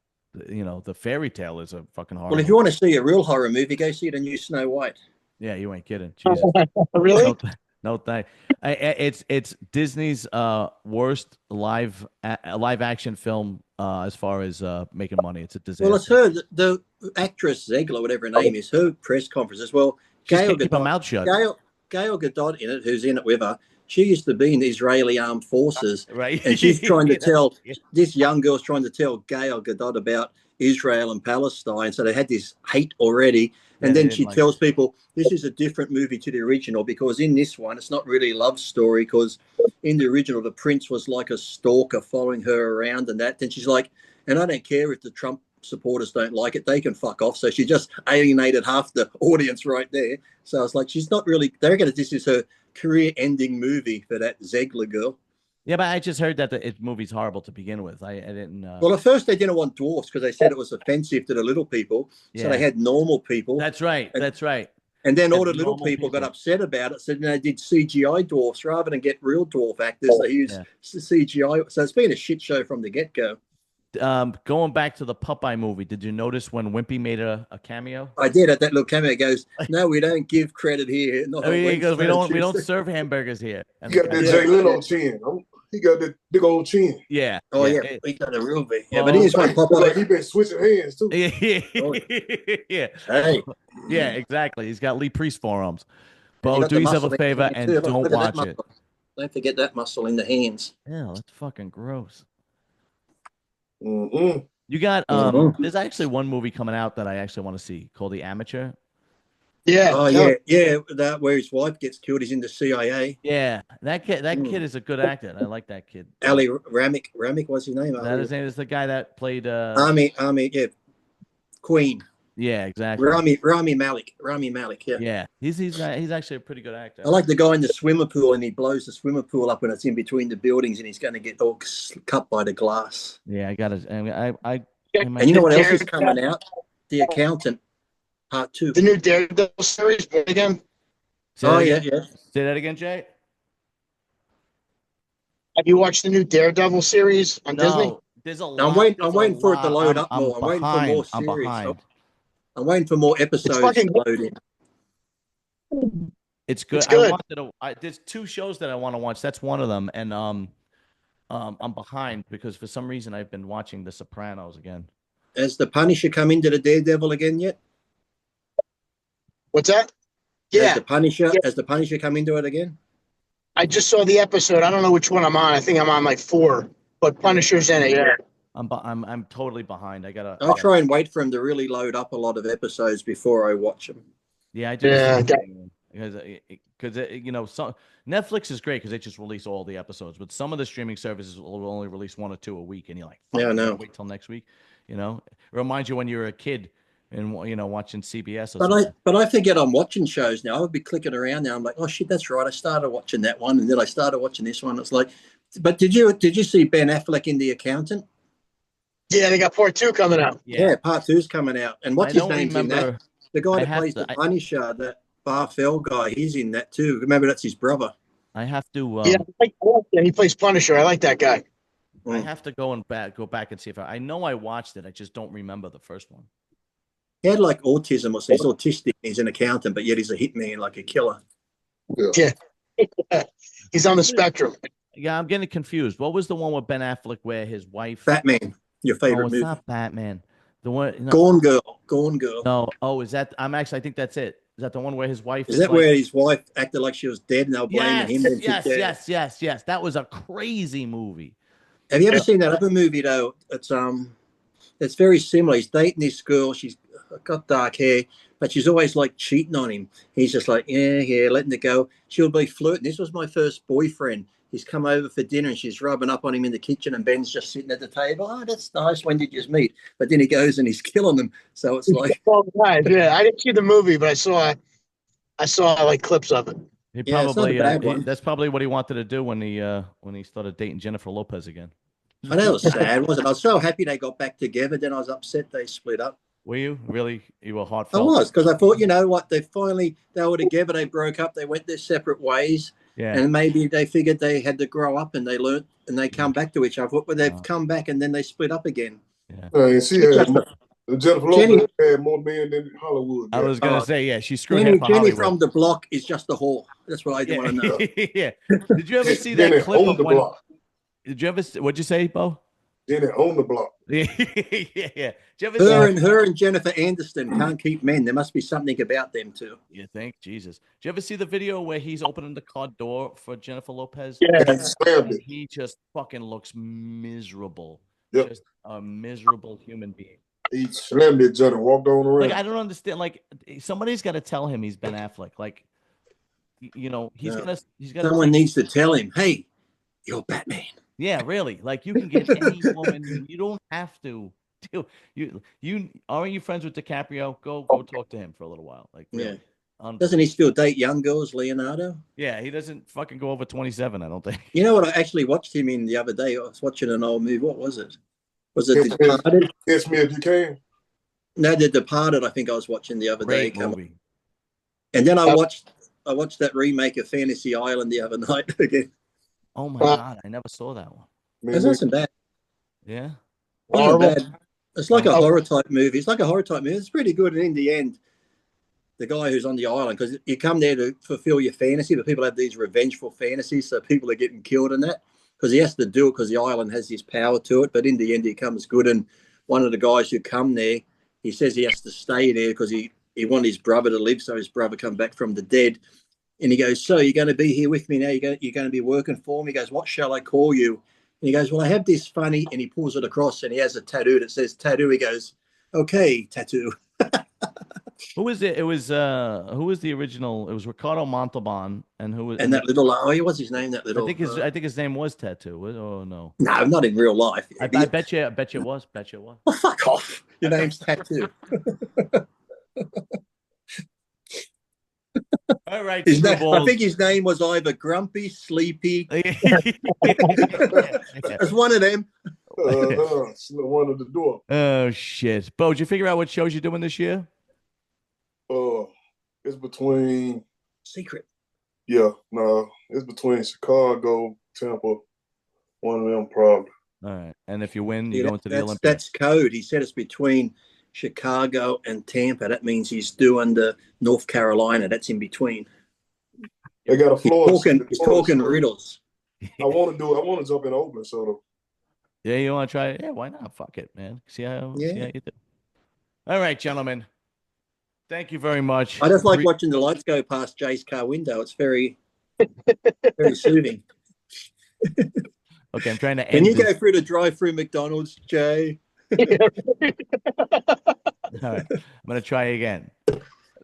fairy tale is a fucking horror. Well, if you want to see a real horror movie, go see the new Snow White. Yeah, you ain't kidding. Jesus. Really? No thank. It's Disney's worst live action film as far as making money. It's a disaster. Well, it's her, the actress Zegler, whatever her name is, her press conference as well. Gail keep her mouth shut. Gail Gadot in it, who's in it with her. She used to be in the Israeli armed forces, right? And she's trying to tell this young girl's trying to tell Gail Gadot about Israel and Palestine. So they had this hate already, and then she tells people this is a different movie to the original because in this one it's not really a love story because in the original the prince was like a stalker following her around and that. Then she's like, and I don't care if the Trump supporters don't like it, they can fuck off. So she just alienated half the audience right there. So it's like she's not really. They reckon that this is her career-ending movie for that Zegler girl. Yeah, but I just heard that the movie's horrible to begin with. I didn't. Well, at first they didn't want dwarfs because they said it was offensive to the little people. So they had normal people. That's right. And then all the little people got upset about it. So they did CGI dwarfs rather than get real dwarf actors. They used CGI. So it's been a shit show from the get-go. Going back to the Popeye movie, did you notice when Wimpy made a cameo? I did at that little cameo. It goes, no, we don't give credit here. Not I mean, on he goes, we don't Tuesday." serve hamburgers here. And He got that Jay Leno chin. He got that big old chin. Yeah. Oh yeah, yeah. he got a real big. Yeah, but here's one Popeye. Like he been switching hands too. Yeah. Hey. Yeah, exactly. He's got Lee Priest forearms. Bo, got do the yourself a muscle favor in and too. don't Look at that watch it. muscle. Don't forget that muscle in the hands. Yeah, that's fucking gross. Mm-mm. You got there's actually one movie coming out that I actually want to see called The Amateur. Yeah. Oh yeah. That where his wife gets killed. He's in the CIA. Yeah, that kid is a good actor. I like that kid. Ali Ramick. Ramick, what's his name? His name is the guy that played Army, yeah. Queen. Yeah, exactly. Rami Malek, yeah. Yeah, he's actually a pretty good actor. I like the guy in the swimmer pool, and he blows the swimmer pool up when it's in between the buildings, and he's going to get all cut by the glass. Yeah, I got it. And you know what else is coming out? The Accountant, Part 2. The new Daredevil series again. Yeah. Say that again, Jay. Have you watched the new Daredevil series on Disney? There's a lot. I'm waiting for it to load up more. I'm waiting for more series. I'm waiting for more episodes to load in. It's good. It's good. There's 2 shows that I want to watch. That's one of them, and I'm behind because for some reason I've been watching The Sopranos again. Has the Punisher come into the Daredevil again yet? What's that? Yeah. Has the Punisher come into it again? I just saw the episode. I don't know which one I'm on. I think I'm on like 4, but Punisher's in it. Yeah. I'm totally behind. I'll try and wait for him to really load up a lot of episodes before I watch them. Yeah, I do. Yeah, because Netflix is great because they just release all the episodes, but some of the streaming services will only release 1 or 2 a week, and you're like, yeah, no, wait till next week. It reminds you when you were a kid and watching CBS. But I forget I'm watching shows now. I would be clicking around now. I'm like, oh shit, that's right. I started watching that one, and then I started watching this one. It's like, but did you see Ben Affleck in The Accountant? Yeah, they got Part 2 coming out. Yeah, Part 2's coming out. And what's his name's in that? The guy that plays the Punisher, that Barfell guy, he's in that too. Remember, that's his brother. I have to. Yeah, he plays Punisher. I like that guy. I have to go back and see if I know I watched it. I just don't remember the first one. He had like autism or something. He's autistic. He's an accountant, but yet he's a hitman, like a killer. Yeah. He's on the spectrum. Yeah, I'm getting confused. What was the one with Ben Affleck where his wife? Batman. Your favorite movie? It's not Batman. The one. No. Gone Girl. No. Oh, is that? I think that's it. Is that the one where his wife? Is that where his wife acted like she was dead and they were blaming him? Yes. That was a crazy movie. Have you ever seen that other movie though? It's very similar. He's dating this girl. She's got dark hair, but she's always like cheating on him. He's just like, yeah, letting it go. She'll be flirting. This was my first boyfriend. He's come over for dinner and she's rubbing up on him in the kitchen and Ben's just sitting at the table. Oh, that's nice. When did you meet? But then he goes and he's killing them. So it's like, yeah, I didn't see the movie, but I saw like clips of it. He probably that's probably what he wanted to do when he started dating Jennifer Lopez again. I know it was sad, wasn't it? I was so happy they got back together. Then I was upset they split up. Were you really? You were heartfelt. I was, because I thought, you know what? They were together. They broke up. They went their separate ways. Yeah. And maybe they figured they had to grow up and they learned and they come back to each other. But they've come back and then they split up again. Yeah. She had Jennifer Lopez had more men than Hollywood. I was gonna say, yeah, she screwed him for Jenny Hollywood. from the block is just a whore. That's what I want to know. Yeah. Did you ever see that clip of when? Did you ever? What'd you say, Bo? Jenny on the block. Yeah. Did you ever her and Jennifer Aniston can't keep men. There must be something about them too. You think? Jesus. Did you ever see the video where he's opening the car door for Jennifer Lopez? Yeah. And he just fucking looks miserable. Yep. Just a miserable human being. He slammed it, Jenny, walked on the ring. Like, I don't understand. Like, somebody's got to tell him he's Ben Affleck. Like, he's gonna. Someone needs to tell him, hey, you're Batman. Yeah, really. Like, you can get any woman. You don't have to. You aren't you friends with DiCaprio? Go talk to him for a little while. Like, really. Yeah. Doesn't he still date young girls, Leonardo? Yeah, he doesn't fucking go over 27. I don't think. You know what? I actually watched him in the other day. I was watching an old movie. What was it? Was it The Departed? Kiss Me If You Can. No, The Departed. I think I was watching the other day. Movie. And then I watched that remake of Fantasy Island the other night again. Oh my God, I never saw that one. It wasn't bad. Yeah. Wasn't Horrible. bad. It's like a horror type movie. It's like a horror type movie. It's pretty good. And in the end, the guy who's on the island, because you come there to fulfill your fantasy, but people have these revengeful fantasies, so people are getting killed in that because he has to do it because the island has this power to it. But in the end, he comes good. And one of the guys who come there, he says he has to stay there because he wanted his brother to live, so his brother come back from the dead. And he goes, so you're going to be here with me now? You're going to be working for me? He goes, what shall I call you? And he goes, well, I have this funny, and he pulls it across, and he has a tattoo that says tattoo. He goes, okay, tattoo. Who was it? It was who was the original? It was Ricardo Montalban, and who was and that little what's his name? That little. I think his name was Tattoo. Oh no, no, not in real life. I bet you it was. Oh, fuck off! Your name's Tattoo. All right, I think his name was either Grumpy, Sleepy. It's one of them. One of the door. Oh shit, Bo! Did you figure out what shows you're doing this year? It's between secret. Yeah, no, it's between Chicago, Tampa. One of them probably. All right, and if you win, you go into the Olympics. That's code. He said it's between Chicago and Tampa. That means he's doing the North Carolina. That's in between. They got a Florida. He's talking riddles. I want to jump in open, so. Yeah, you want to try it? Yeah, why not? Fuck it, man. See how you do. All right, gentlemen. Thank you very much. I just like watching the lights go past Jay's car window. It's very, very soothing. Okay, I'm trying to end. Can you go through the drive-through McDonald's, Jay? All right, I'm gonna try again.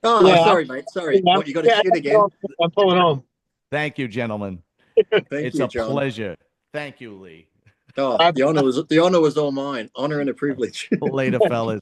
Oh, yeah. Sorry, mate. Sorry. What, you got to shit again? I'm pulling home. Thank you, gentlemen. It's a pleasure. Thank you, Lee. Oh, the honor was all mine. Honor and a privilege. Later, fellas.